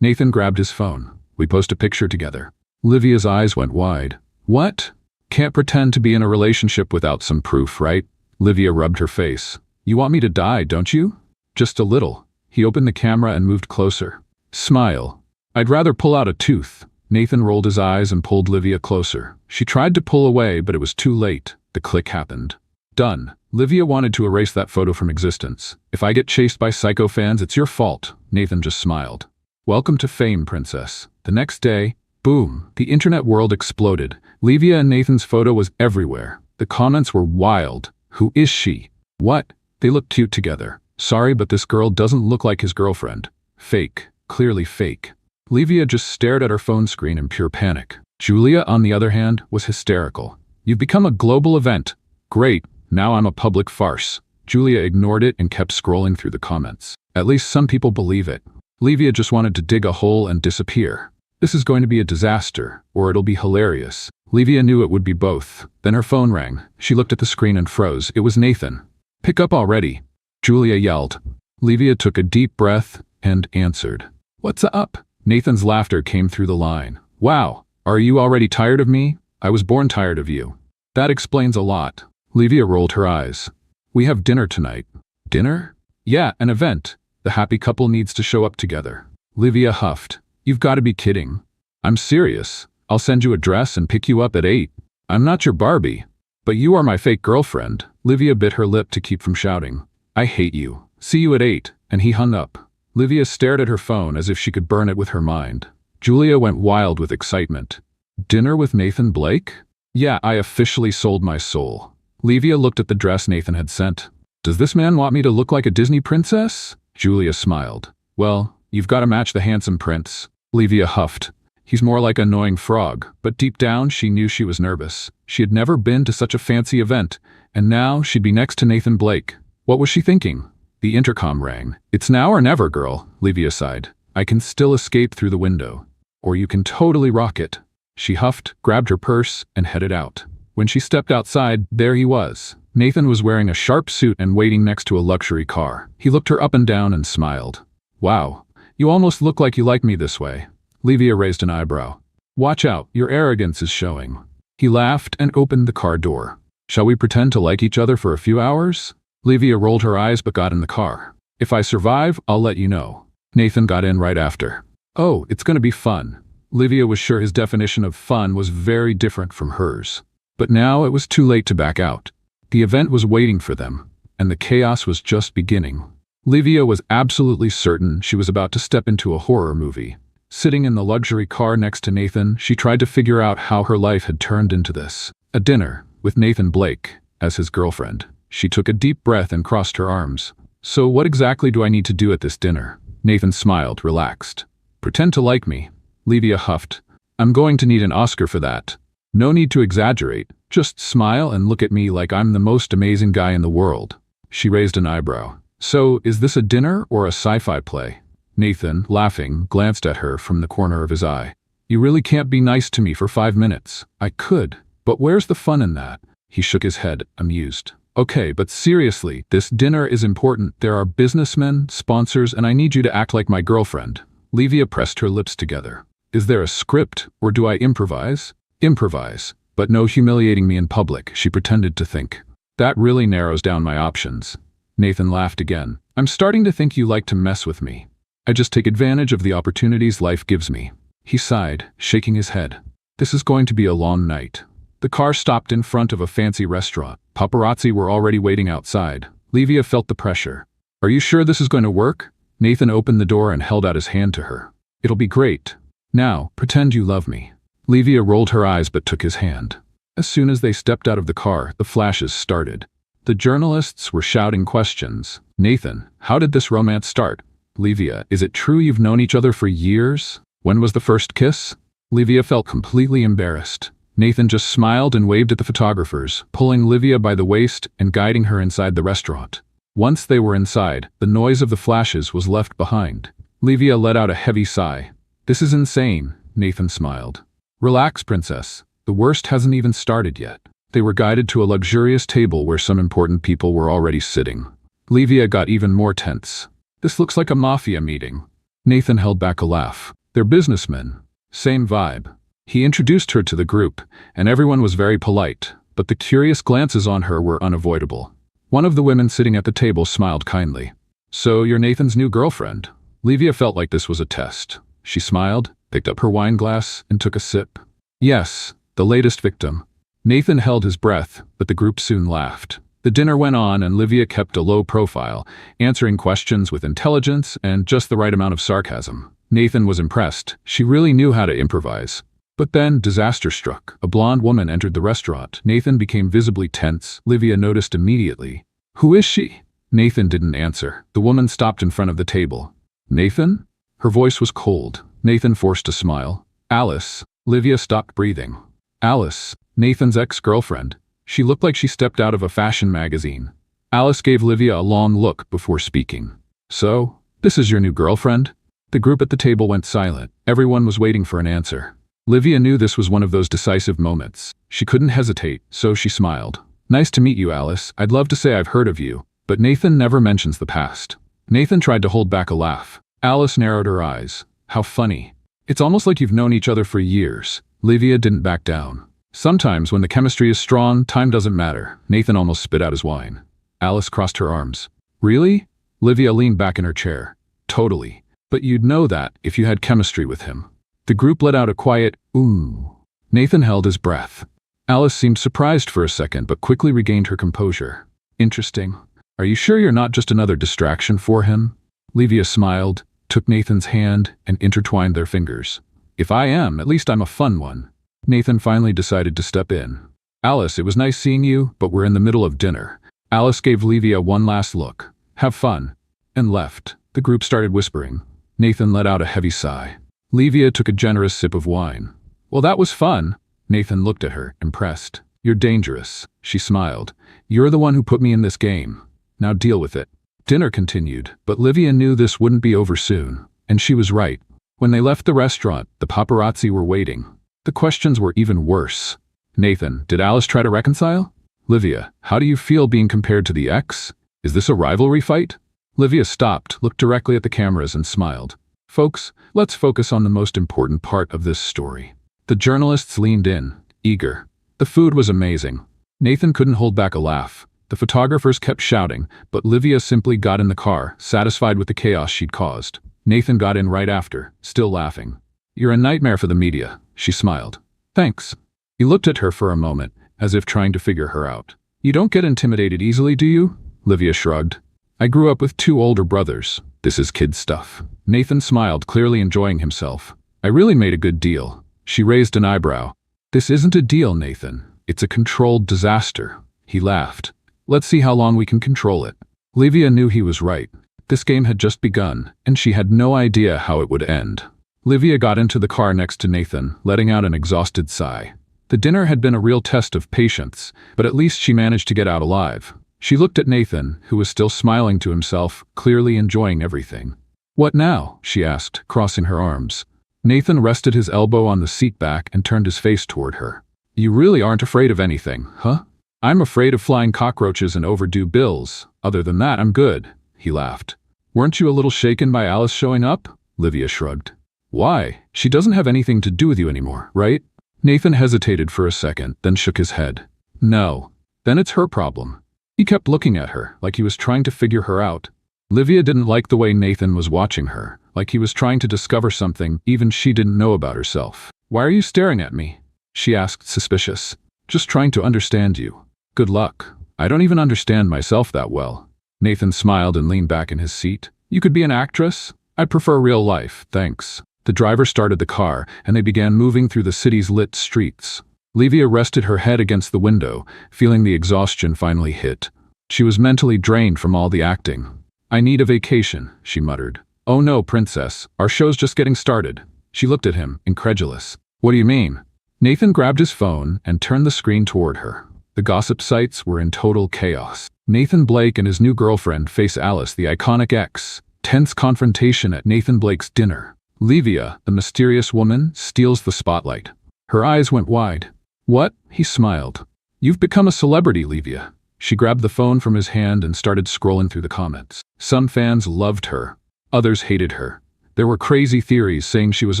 Nathan grabbed his phone. We post a picture together. Livia's eyes went wide. What? Can't pretend to be in a relationship without some proof, right? Livia rubbed her face. You want me to die, don't you? Just a little. He opened the camera and moved closer. Smile. I'd rather pull out a tooth. Nathan rolled his eyes and pulled Livia closer. She tried to pull away, but it was too late. The click happened. Done. Livia wanted to erase that photo from existence. If I get chased by psycho fans, it's your fault. Nathan just smiled. Welcome to fame, princess. The next day, boom, the internet world exploded. Livia and Nathan's photo was everywhere. The comments were wild. Who is she? What? They look cute together. Sorry, but this girl doesn't look like his girlfriend. Fake. Clearly fake. Livia just stared at her phone screen in pure panic. Julia, on the other hand, was hysterical. You've become a global event. Great. Now I'm a public farce. Julia ignored it and kept scrolling through the comments. At least some people believe it. Livia just wanted to dig a hole and disappear. This is going to be a disaster, or it'll be hilarious. Livia knew it would be both. Then her phone rang. She looked at the screen and froze. It was Nathan. Pick up already, Julia yelled. Livia took a deep breath and answered. What's up? Nathan's laughter came through the line. Wow, are you already tired of me? I was born tired of you. That explains a lot. Livia rolled her eyes. We have dinner tonight. Dinner? Yeah, an event. The happy couple needs to show up together. Livia huffed. You've got to be kidding. I'm serious. I'll send you a dress and pick you up at 8. I'm not your Barbie. But you are my fake girlfriend. Livia bit her lip to keep from shouting. I hate you. See you at 8. And he hung up. Livia stared at her phone as if she could burn it with her mind. Julia went wild with excitement. Dinner with Nathan Blake? Yeah, I officially sold my soul. Livia looked at the dress Nathan had sent. Does this man want me to look like a Disney princess? Julia smiled. Well, you've got to match the handsome prince. Livia huffed. He's more like an annoying frog, but deep down she knew she was nervous. She had never been to such a fancy event, and now she'd be next to Nathan Blake. What was she thinking? The intercom rang. It's now or never, girl, Livia sighed. I can still escape through the window. Or you can totally rock it. She huffed, grabbed her purse, and headed out. When she stepped outside, there he was. Nathan was wearing a sharp suit and waiting next to a luxury car. He looked her up and down and smiled. Wow, you almost look like you like me this way. Livia raised an eyebrow. Watch out, your arrogance is showing. He laughed and opened the car door. Shall we pretend to like each other for a few hours? Livia rolled her eyes but got in the car. If I survive, I'll let you know. Nathan got in right after. Oh, it's going to be fun. Livia was sure his definition of fun was very different from hers. But now it was too late to back out. The event was waiting for them, and the chaos was just beginning. Livia was absolutely certain she was about to step into a horror movie. Sitting in the luxury car next to Nathan, she tried to figure out how her life had turned into this. A dinner, with Nathan Blake as his girlfriend. She took a deep breath and crossed her arms. So what exactly do I need to do at this dinner? Nathan smiled, relaxed. Pretend to like me. Livia huffed. I'm going to need an Oscar for that. No need to exaggerate. Just smile and look at me like I'm the most amazing guy in the world. She raised an eyebrow. So, is this a dinner or a sci-fi play? Nathan, laughing, glanced at her from the corner of his eye. You really can't be nice to me for 5 minutes. I could, but where's the fun in that? He shook his head, amused. Okay, but seriously, this dinner is important. There are businessmen, sponsors, and I need you to act like my girlfriend. Livia pressed her lips together. Is there a script, or do I improvise? Improvise, but no humiliating me in public, she pretended to think. That really narrows down my options. Nathan laughed again. I'm starting to think you like to mess with me. I just take advantage of the opportunities life gives me. He sighed, shaking his head. This is going to be a long night. The car stopped in front of a fancy restaurant. Paparazzi were already waiting outside. Livia felt the pressure. Are you sure this is going to work? Nathan opened the door and held out his hand to her. It'll be great. Now, pretend you love me. Livia rolled her eyes but took his hand. As soon as they stepped out of the car, the flashes started. The journalists were shouting questions. Nathan, how did this romance start? Livia, is it true you've known each other for years? When was the first kiss? Livia felt completely embarrassed. Nathan just smiled and waved at the photographers, pulling Livia by the waist and guiding her inside the restaurant. Once they were inside, the noise of the flashes was left behind. Livia let out a heavy sigh. This is insane, Nathan smiled. Relax, princess. The worst hasn't even started yet. They were guided to a luxurious table where some important people were already sitting. Livia got even more tense. This looks like a mafia meeting. Nathan held back a laugh. They're businessmen. Same vibe. He introduced her to the group, and everyone was very polite, but the curious glances on her were unavoidable. One of the women sitting at the table smiled kindly. So you're Nathan's new girlfriend? Livia felt like this was a test. She smiled, picked up her wine glass, and took a sip. Yes, the latest victim. Nathan held his breath, but the group soon laughed. The dinner went on and Livia kept a low profile, answering questions with intelligence and just the right amount of sarcasm. Nathan was impressed. She really knew how to improvise. But then disaster struck. A blonde woman entered the restaurant. Nathan became visibly tense. Livia noticed immediately. Who is she? Nathan didn't answer. The woman stopped in front of the table. Nathan? Her voice was cold. Nathan forced a smile. Alice. Livia stopped breathing. Alice, Nathan's ex-girlfriend. She looked like she stepped out of a fashion magazine. Alice gave Livia a long look before speaking. So, this is your new girlfriend? The group at the table went silent. Everyone was waiting for an answer. Livia knew this was one of those decisive moments. She couldn't hesitate, so she smiled. Nice to meet you, Alice. I'd love to say I've heard of you, but Nathan never mentions the past. Nathan tried to hold back a laugh. Alice narrowed her eyes. How funny. It's almost like you've known each other for years. Livia didn't back down. Sometimes when the chemistry is strong, time doesn't matter. Nathan almost spit out his wine. Alice crossed her arms. Really? Livia leaned back in her chair. Totally. But you'd know that if you had chemistry with him. The group let out a quiet, ooh. Nathan held his breath. Alice seemed surprised for a second, but quickly regained her composure. Interesting. Are you sure you're not just another distraction for him? Livia smiled, took Nathan's hand, and intertwined their fingers. If I am, at least I'm a fun one. Nathan finally decided to step in. Alice, it was nice seeing you, but we're in the middle of dinner. Alice gave Livia one last look. Have fun. And left. The group started whispering. Nathan let out a heavy sigh. Livia took a generous sip of wine. Well, that was fun. Nathan looked at her, impressed. You're dangerous. She smiled. You're the one who put me in this game. Now deal with it. Dinner continued, but Livia knew this wouldn't be over soon. And she was right. When they left the restaurant, the paparazzi were waiting. The questions were even worse. Nathan, did Alice try to reconcile? Livia, how do you feel being compared to the ex? Is this a rivalry fight? Livia stopped, looked directly at the cameras and smiled. Folks, let's focus on the most important part of this story. The journalists leaned in, eager. The food was amazing. Nathan couldn't hold back a laugh. The photographers kept shouting, but Livia simply got in the car, satisfied with the chaos she'd caused. Nathan got in right after, still laughing. You're a nightmare for the media, she smiled. Thanks. He looked at her for a moment, as if trying to figure her out. You don't get intimidated easily, do you? Livia shrugged. I grew up with 2 older brothers. This is kid stuff. Nathan smiled, clearly enjoying himself. I really made a good deal. She raised an eyebrow. This isn't a deal, Nathan. It's a controlled disaster. He laughed. Let's see how long we can control it. Livia knew he was right. This game had just begun, and she had no idea how it would end. Livia got into the car next to Nathan, letting out an exhausted sigh. The dinner had been a real test of patience, but at least she managed to get out alive. She looked at Nathan, who was still smiling to himself, clearly enjoying everything. What now? She asked, crossing her arms. Nathan rested his elbow on the seat back and turned his face toward her. You really aren't afraid of anything, huh? I'm afraid of flying cockroaches and overdue bills. Other than that, I'm good. He laughed. Weren't you a little shaken by Alice showing up? Livia shrugged. Why? She doesn't have anything to do with you anymore, right? Nathan hesitated for a second, then shook his head. No. Then it's her problem. He kept looking at her, like he was trying to figure her out. Livia didn't like the way Nathan was watching her, like he was trying to discover something even she didn't know about herself. Why are you staring at me? She asked, suspicious. Just trying to understand you. Good luck. I don't even understand myself that well. Nathan smiled and leaned back in his seat. You could be an actress? I'd prefer real life, thanks. The driver started the car, and they began moving through the city's lit streets. Livia rested her head against the window, feeling the exhaustion finally hit. She was mentally drained from all the acting. I need a vacation, she muttered. Oh no, princess, our show's just getting started. She looked at him, incredulous. What do you mean? Nathan grabbed his phone and turned the screen toward her. The gossip sites were in total chaos. Nathan Blake and his new girlfriend face Alice, the iconic ex. Tense confrontation at Nathan Blake's dinner. Livia, the mysterious woman, steals the spotlight. Her eyes went wide. What? He smiled. You've become a celebrity, Livia. She grabbed the phone from his hand and started scrolling through the comments. Some fans loved her. Others hated her. There were crazy theories saying she was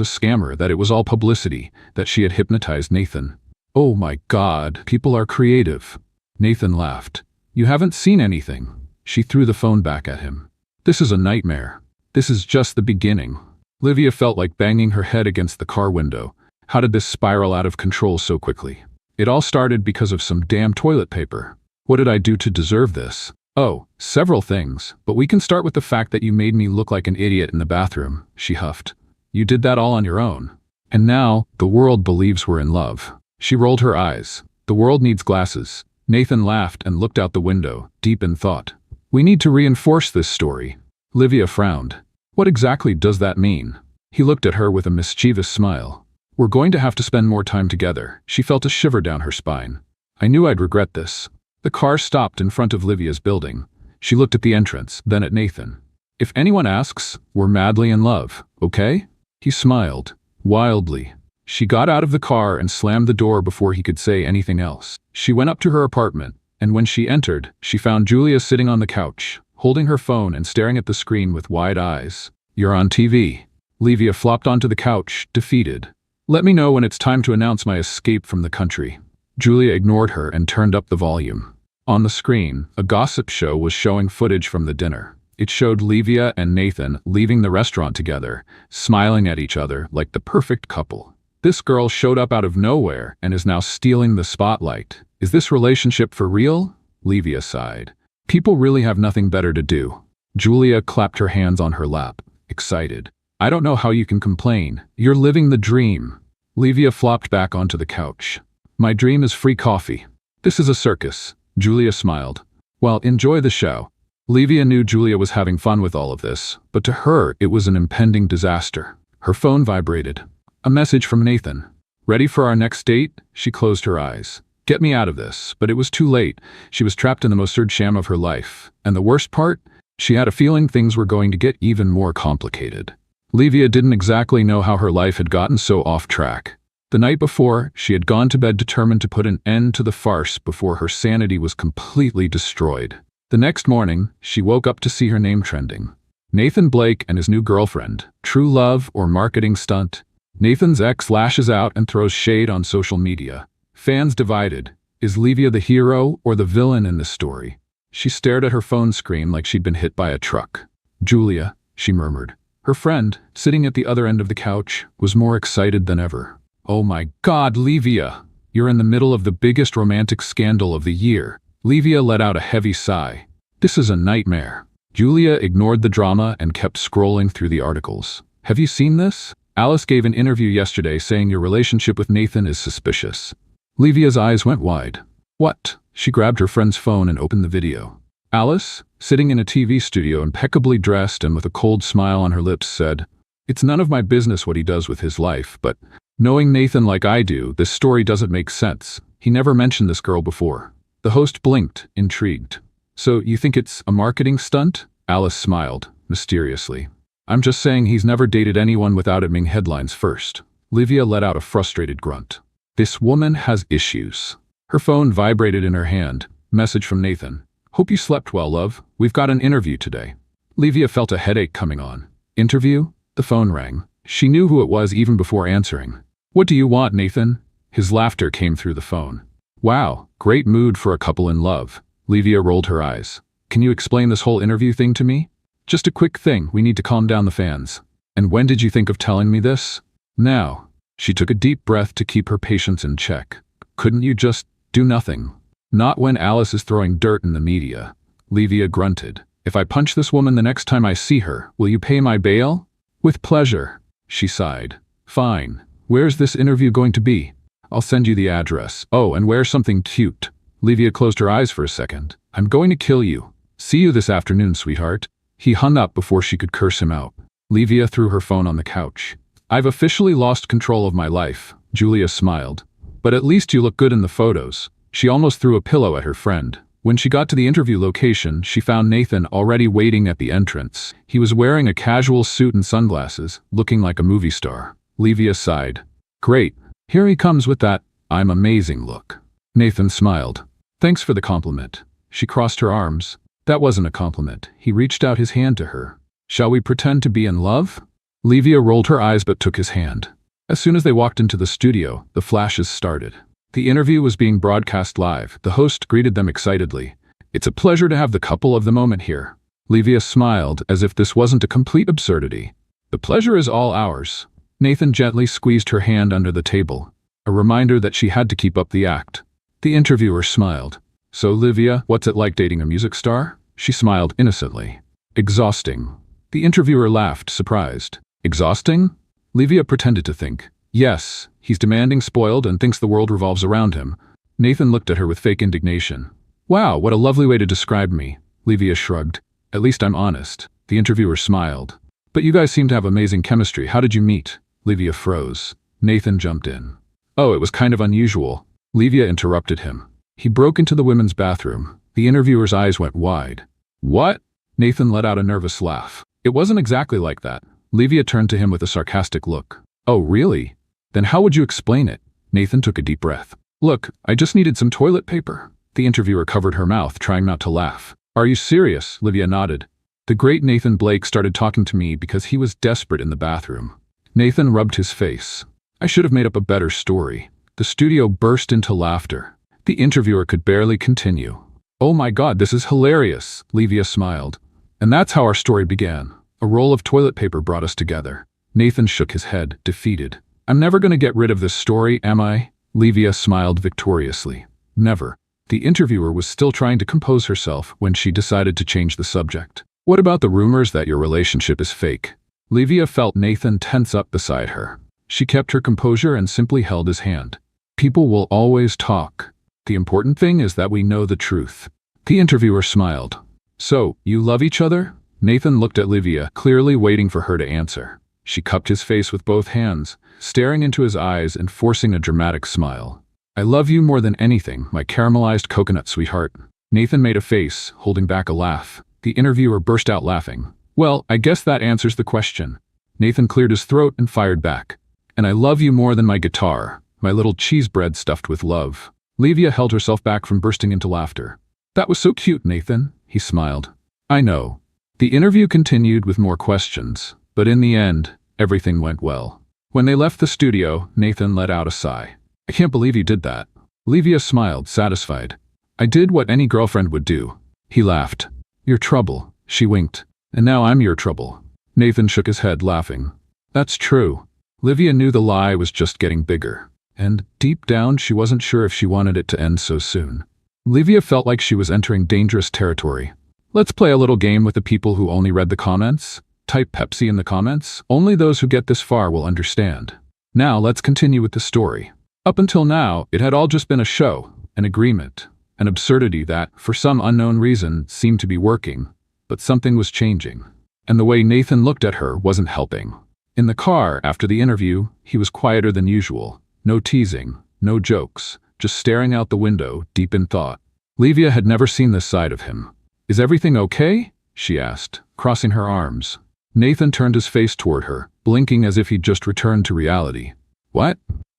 a scammer, that it was all publicity, that she had hypnotized Nathan. Oh my God, people are creative. Nathan laughed. You haven't seen anything. She threw the phone back at him. This is a nightmare. This is just the beginning. Livia felt like banging her head against the car window. How did this spiral out of control so quickly? It all started because of some damn toilet paper. What did I do to deserve this? Oh, several things, but we can start with the fact that you made me look like an idiot in the bathroom, she huffed. You did that all on your own. And now, the world believes we're in love. She rolled her eyes. The world needs glasses. Nathan laughed and looked out the window, deep in thought. We need to reinforce this story. Livia frowned. What exactly does that mean? He looked at her with a mischievous smile. We're going to have to spend more time together. She felt a shiver down her spine. I knew I'd regret this. The car stopped in front of Livia's building. She looked at the entrance, then at Nathan. If anyone asks, we're madly in love, okay? He smiled, wildly. She got out of the car and slammed the door before he could say anything else. She went up to her apartment, and when she entered, she found Julia sitting on the couch, holding her phone and staring at the screen with wide eyes. You're on TV. Livia flopped onto the couch, defeated. Let me know when it's time to announce my escape from the country. Julia ignored her and turned up the volume. On the screen, a gossip show was showing footage from the dinner. It showed Livia and Nathan leaving the restaurant together, smiling at each other like the perfect couple. This girl showed up out of nowhere and is now stealing the spotlight. Is this relationship for real? Livia sighed. People really have nothing better to do. Julia clapped her hands on her lap, excited. I don't know how you can complain. You're living the dream. Livia flopped back onto the couch. My dream is free coffee. This is a circus. Julia smiled. Well, enjoy the show. Livia knew Julia was having fun with all of this, but to her it was an impending disaster. Her phone vibrated. A message from Nathan. Ready for our next date? She closed her eyes. Get me out of this, but it was too late. She was trapped in the most absurd sham of her life. And the worst part? She had a feeling things were going to get even more complicated. Livia didn't exactly know how her life had gotten so off track. The night before, she had gone to bed determined to put an end to the farce before her sanity was completely destroyed. The next morning, she woke up to see her name trending. Nathan Blake and his new girlfriend. True love or marketing stunt? Nathan's ex lashes out and throws shade on social media. Fans divided. Is Livia the hero or the villain in this story? She stared at her phone screen like she'd been hit by a truck. Julia, she murmured. Her friend, sitting at the other end of the couch, was more excited than ever. Oh my God, Livia! You're in the middle of the biggest romantic scandal of the year. Livia let out a heavy sigh. This is a nightmare. Julia ignored the drama and kept scrolling through the articles. Have you seen this? Alice gave an interview yesterday saying your relationship with Nathan is suspicious. Livia's eyes went wide. What? She grabbed her friend's phone and opened the video. Alice, sitting in a TV studio impeccably dressed and with a cold smile on her lips, said, It's none of my business what he does with his life, but knowing Nathan like I do, this story doesn't make sense. He never mentioned this girl before. The host blinked, intrigued. So you think it's a marketing stunt? Alice smiled, mysteriously. I'm just saying he's never dated anyone without it being headlines first. Livia let out a frustrated grunt. This woman has issues. Her phone vibrated in her hand. Message from Nathan. Hope you slept well, love. We've got an interview today. Livia felt a headache coming on. Interview? The phone rang. She knew who it was even before answering. What do you want, Nathan? His laughter came through the phone. Wow, great mood for a couple in love. Livia rolled her eyes. Can you explain this whole interview thing to me? Just a quick thing, we need to calm down the fans. And when did you think of telling me this? Now. She took a deep breath to keep her patience in check. Couldn't you just do nothing? Not when Alice is throwing dirt in the media. Livia grunted. If I punch this woman the next time I see her, will you pay my bail? With pleasure. She sighed. Fine. Where's this interview going to be? I'll send you the address. Oh, and wear something cute. Livia closed her eyes for a second. I'm going to kill you. See you this afternoon, sweetheart. He hung up before she could curse him out. Livia threw her phone on the couch. I've officially lost control of my life. Julia smiled. But at least you look good in the photos. She almost threw a pillow at her friend. When she got to the interview location, she found Nathan already waiting at the entrance. He was wearing a casual suit and sunglasses, looking like a movie star. Livia sighed. Great. Here he comes with that I'm amazing look. Nathan smiled. Thanks for the compliment. She crossed her arms. That wasn't a compliment. He reached out his hand to her. Shall we pretend to be in love? Livia rolled her eyes but took his hand. As soon as they walked into the studio, the flashes started. The interview was being broadcast live. The host greeted them excitedly. It's a pleasure to have the couple of the moment here. Livia smiled as if this wasn't a complete absurdity. The pleasure is all ours. Nathan gently squeezed her hand under the table, a reminder that she had to keep up the act. The interviewer smiled. So, Livia, what's it like dating a music star? She smiled innocently. Exhausting. The interviewer laughed, surprised. Exhausting? Livia pretended to think. Yes, he's demanding, spoiled, and thinks the world revolves around him. Nathan looked at her with fake indignation. Wow, what a lovely way to describe me. Livia shrugged. At least I'm honest. The interviewer smiled. But you guys seem to have amazing chemistry. How did you meet? Livia froze. Nathan jumped in. Oh, it was kind of unusual. Livia interrupted him. He broke into the women's bathroom. The interviewer's eyes went wide. What? Nathan let out a nervous laugh. It wasn't exactly like that. Livia turned to him with a sarcastic look. Oh, really? Then how would you explain it? Nathan took a deep breath. Look, I just needed some toilet paper. The interviewer covered her mouth, trying not to laugh. Are you serious? Livia nodded. The great Nathan Blake started talking to me because he was desperate in the bathroom. Nathan rubbed his face. I should have made up a better story. The studio burst into laughter. The interviewer could barely continue. Oh my God, this is hilarious, Livia smiled. And that's how our story began. A roll of toilet paper brought us together. Nathan shook his head, defeated. I'm never going to get rid of this story, am I? Livia smiled victoriously. Never. The interviewer was still trying to compose herself when she decided to change the subject. What about the rumors that your relationship is fake? Livia felt Nathan tense up beside her. She kept her composure and simply held his hand. People will always talk. The important thing is that we know the truth. The interviewer smiled. So, you love each other? Nathan looked at Livia, clearly waiting for her to answer. She cupped his face with both hands, staring into his eyes and forcing a dramatic smile. I love you more than anything, my caramelized coconut sweetheart. Nathan made a face, holding back a laugh. The interviewer burst out laughing. Well, I guess that answers the question. Nathan cleared his throat and fired back. And I love you more than my guitar, my little cheese bread stuffed with love. Livia held herself back from bursting into laughter. That was so cute, Nathan, he smiled. I know. The interview continued with more questions, but in the end, everything went well. When they left the studio, Nathan let out a sigh. I can't believe you did that. Livia smiled, satisfied. I did what any girlfriend would do. He laughed. Your trouble, she winked. And now I'm your trouble. Nathan shook his head, laughing. That's true. Livia knew the lie was just getting bigger. And, deep down, she wasn't sure if she wanted it to end so soon. Livia felt like she was entering dangerous territory. Let's play a little game with the people who only read the comments. Type Pepsi in the comments. Only those who get this far will understand. Now let's continue with the story. Up until now, it had all just been a show, an agreement, an absurdity that, for some unknown reason, seemed to be working. But something was changing. And the way Nathan looked at her wasn't helping. In the car, after the interview, he was quieter than usual. No teasing, no jokes, just staring out the window, deep in thought. Livia had never seen this side of him. Is everything okay? She asked, crossing her arms. Nathan turned his face toward her, blinking as if he'd just returned to reality. What?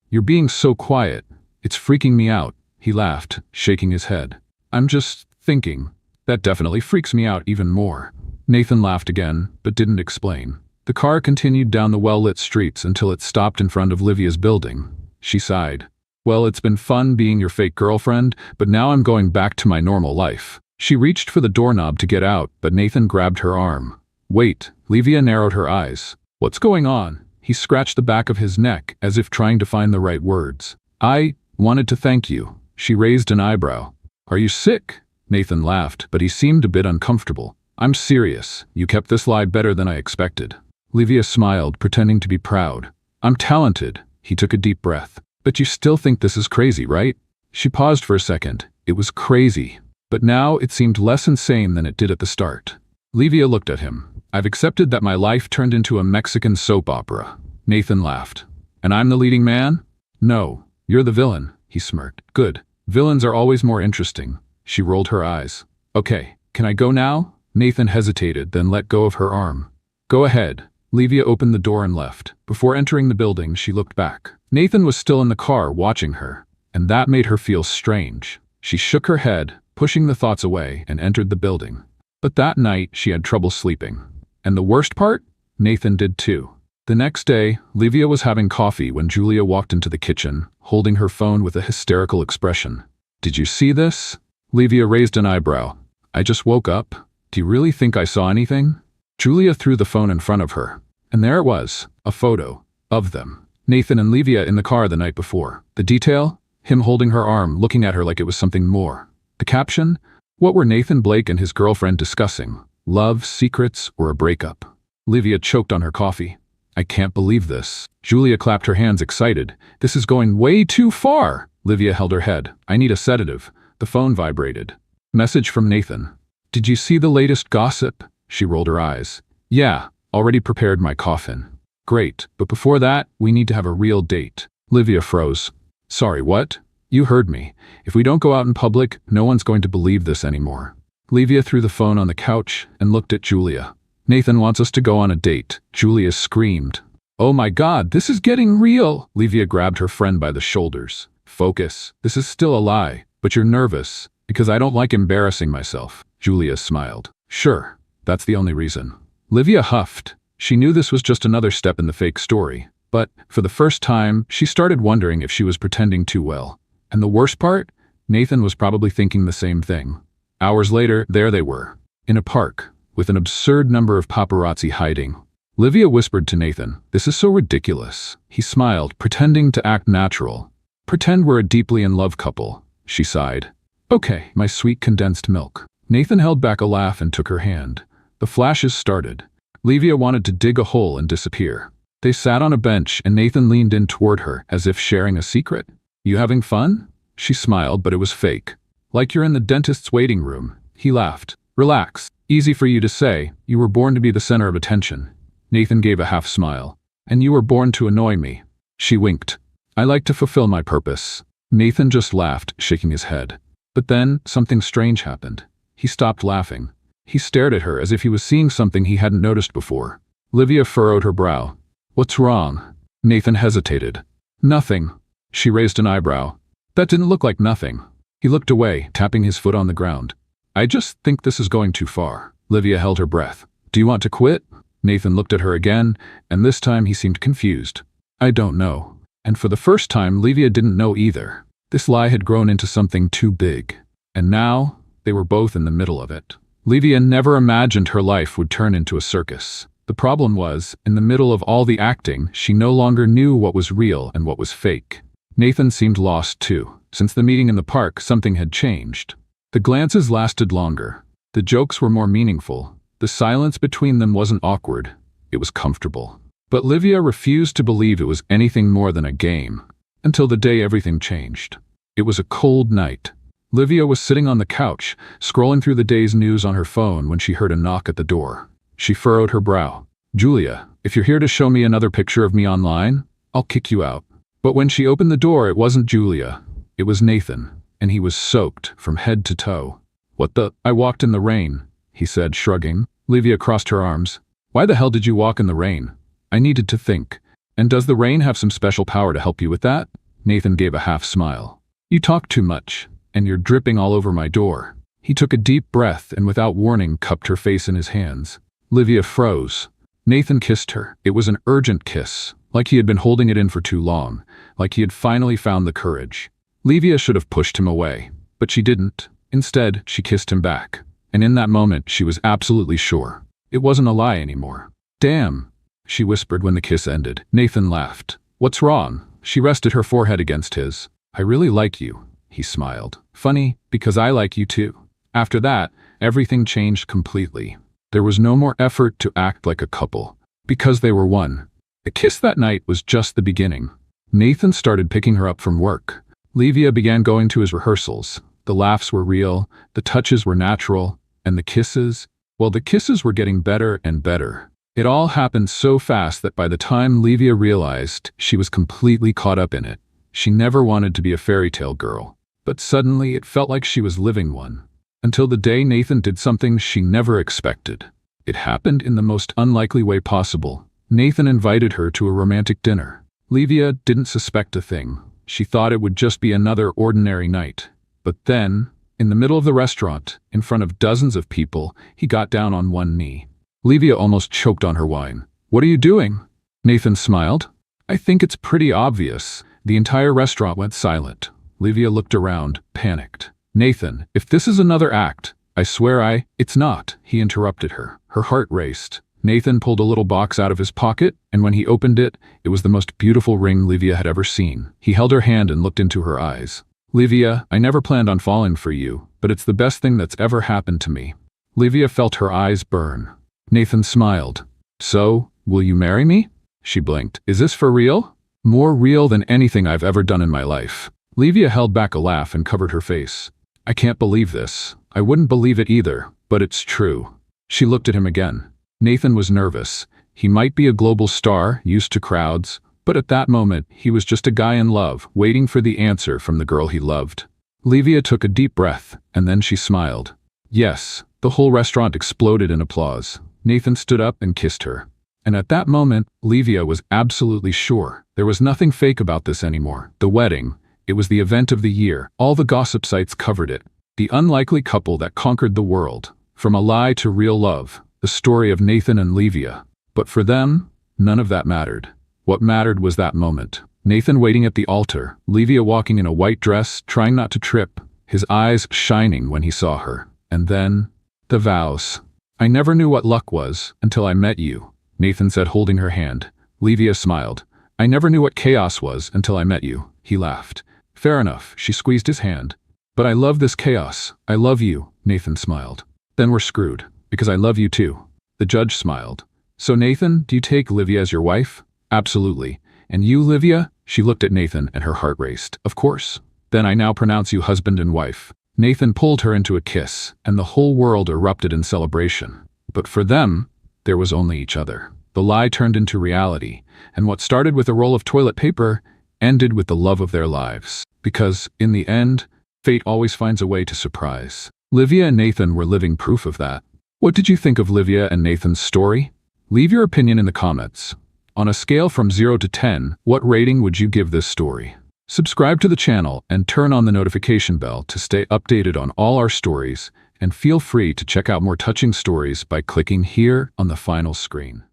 You're being so quiet. It's freaking me out, he laughed, shaking his head. I'm just thinking. That definitely freaks me out even more. Nathan laughed again, but didn't explain. The car continued down the well-lit streets until it stopped in front of Livia's building. She sighed. Well, it's been fun being your fake girlfriend, but now I'm going back to my normal life. She reached for the doorknob to get out, but Nathan grabbed her arm. Wait, Livia narrowed her eyes. What's going on? He scratched the back of his neck as if trying to find the right words. I wanted to thank you. She raised an eyebrow. Are you sick? Nathan laughed, but he seemed a bit uncomfortable. I'm serious. You kept this lie better than I expected. Livia smiled, pretending to be proud. I'm talented. He took a deep breath. But you still think this is crazy, right? She paused for a second. It was crazy. But now it seemed less insane than it did at the start. Livia looked at him. I've accepted that my life turned into a Mexican soap opera. Nathan laughed. And I'm the leading man? No, you're the villain, he smirked. Good. Villains are always more interesting. She rolled her eyes. Okay, can I go now? Nathan hesitated, then let go of her arm. Go ahead. Livia opened the door and left. Before entering the building, she looked back. Nathan was still in the car, watching her. and that made her feel strange. She shook her head, pushing the thoughts away, and entered the building. But that night, she had trouble sleeping. And the worst part? Nathan did too. The next day, Livia was having coffee when Julia walked into the kitchen, holding her phone with a hysterical expression. "Did you see this?" Livia raised an eyebrow. "I just woke up. Do you really think I saw anything?" Julia threw the phone in front of her. And there it was, a photo of them. Nathan and Livia in the car the night before. The detail? Him holding her arm, looking at her like it was something more. The caption? What were Nathan Blake and his girlfriend discussing? Love, secrets, or a breakup? Livia choked on her coffee. "I can't believe this." Julia clapped her hands, excited. "This is going way too far." Livia held her head. "I need a sedative." The phone vibrated. Message from Nathan. "Did you see the latest gossip?" She rolled her eyes. "Yeah, already prepared my coffin." "Great, but before that, we need to have a real date." Livia froze. "Sorry, what?" "You heard me. If we don't go out in public, no one's going to believe this anymore." Livia threw the phone on the couch and looked at Julia. "Nathan wants us to go on a date." Julia screamed. "Oh my God, this is getting real!" Livia grabbed her friend by the shoulders. "Focus. This is still a lie, but you're nervous, because I don't like embarrassing myself." Julia smiled. "Sure, that's the only reason." Livia huffed. She knew this was just another step in the fake story, but, for the first time, she started wondering if she was pretending too well. And the worst part? Nathan was probably thinking the same thing. Hours later, there they were, in a park, with an absurd number of paparazzi hiding. Livia whispered to Nathan, "This is so ridiculous." He smiled, pretending to act natural. "Pretend we're a deeply in love couple," she sighed. "Okay, my sweet condensed milk." Nathan held back a laugh and took her hand. The flashes started. Livia wanted to dig a hole and disappear. They sat on a bench and Nathan leaned in toward her, as if sharing a secret. "You having fun?" She smiled, but it was fake. "Like you're in the dentist's waiting room." He laughed. "Relax. Easy for you to say. You were born to be the center of attention." Nathan gave a half smile. "And you were born to annoy me." She winked. "I like to fulfill my purpose." Nathan just laughed, shaking his head. But then, something strange happened. He stopped laughing. He stared at her as if he was seeing something he hadn't noticed before. Livia furrowed her brow. "What's wrong?" Nathan hesitated. "Nothing." She raised an eyebrow. "That didn't look like nothing." He looked away, tapping his foot on the ground. "I just think this is going too far." Livia held her breath. "Do you want to quit?" Nathan looked at her again, and this time he seemed confused. "I don't know." And for the first time, Livia didn't know either. This lie had grown into something too big. And now, they were both in the middle of it. Livia never imagined her life would turn into a circus. The problem was, in the middle of all the acting, she no longer knew what was real and what was fake. Nathan seemed lost too. Since the meeting in the park, something had changed. The glances lasted longer. The jokes were more meaningful. The silence between them wasn't awkward. It was comfortable. But Livia refused to believe it was anything more than a game. Until the day everything changed. It was a cold night. Livia was sitting on the couch, scrolling through the day's news on her phone when she heard a knock at the door. She furrowed her brow. "Julia, if you're here to show me another picture of me online, I'll kick you out." But when she opened the door, it wasn't Julia. It was Nathan, and he was soaked from head to toe. "What the?" "I walked in the rain," he said, shrugging. Livia crossed her arms. "Why the hell did you walk in the rain?" "I needed to think." "And does the rain have some special power to help you with that?" Nathan gave a half smile. "You talk too much, and you're dripping all over my door." He took a deep breath and without warning cupped her face in his hands. Livia froze. Nathan kissed her. It was an urgent kiss, like he had been holding it in for too long, like he had finally found the courage. Livia should have pushed him away, but she didn't. Instead, she kissed him back. And in that moment, she was absolutely sure. It wasn't a lie anymore. "Damn," she whispered when the kiss ended. Nathan laughed. "What's wrong?" She rested her forehead against his. "I really like you," he smiled. "Funny, because I like you too." After that, everything changed completely. There was no more effort to act like a couple, because they were one. The kiss that night was just the beginning. Nathan started picking her up from work. Livia began going to his rehearsals. The laughs were real, the touches were natural, and the kisses, well, the kisses were getting better and better. It all happened so fast that by the time Livia realized, she was completely caught up in it. She never wanted to be a fairy tale girl, but suddenly it felt like she was living one. Until the day Nathan did something she never expected. It happened in the most unlikely way possible. Nathan invited her to a romantic dinner. Livia didn't suspect a thing. She thought it would just be another ordinary night. But then, in the middle of the restaurant, in front of dozens of people, he got down on one knee. Livia almost choked on her wine. "What are you doing?" Nathan smiled. "I think it's pretty obvious." The entire restaurant went silent. Livia looked around, panicked. "Nathan, if this is another act, I swear It's not," he interrupted her. Her heart raced. Nathan pulled a little box out of his pocket, and when he opened it, it was the most beautiful ring Livia had ever seen. He held her hand and looked into her eyes. "Livia, I never planned on falling for you, but it's the best thing that's ever happened to me." Livia felt her eyes burn. Nathan smiled. "So, will you marry me?" She blinked. "Is this for real?" "More real than anything I've ever done in my life." Livia held back a laugh and covered her face. "I can't believe this. I wouldn't believe it either, but it's true." She looked at him again. Nathan was nervous. He might be a global star, used to crowds, but at that moment, he was just a guy in love, waiting for the answer from the girl he loved. Livia took a deep breath, and then she smiled. Yes, the whole restaurant exploded in applause. Nathan stood up and kissed her. And at that moment, Livia was absolutely sure. There was nothing fake about this anymore. The wedding, it was the event of the year. All the gossip sites covered it. The unlikely couple that conquered the world. From a lie to real love. The story of Nathan and Livia. But for them, none of that mattered. What mattered was that moment. Nathan waiting at the altar, Livia walking in a white dress, trying not to trip, his eyes shining when he saw her. And then, the vows. "I never knew what luck was until I met you," Nathan said, holding her hand. Livia smiled. "I never knew what chaos was until I met you," he laughed. "Fair enough," she squeezed his hand. "But I love this chaos. I love you," Nathan smiled. "Then we're screwed, because I love you too." The judge smiled. "So Nathan, do you take Livia as your wife?" "Absolutely." "And you, Livia?" She looked at Nathan and her heart raced. "Of course." "Then I now pronounce you husband and wife." Nathan pulled her into a kiss, and the whole world erupted in celebration. But for them, there was only each other. The lie turned into reality, and what started with a roll of toilet paper ended with the love of their lives. Because, in the end, fate always finds a way to surprise. Livia and Nathan were living proof of that. What did you think of Livia and Nathan's story? Leave your opinion in the comments. On a scale from 0 to 10, what rating would you give this story? Subscribe to the channel and turn on the notification bell to stay updated on all our stories, and feel free to check out more touching stories by clicking here on the final screen.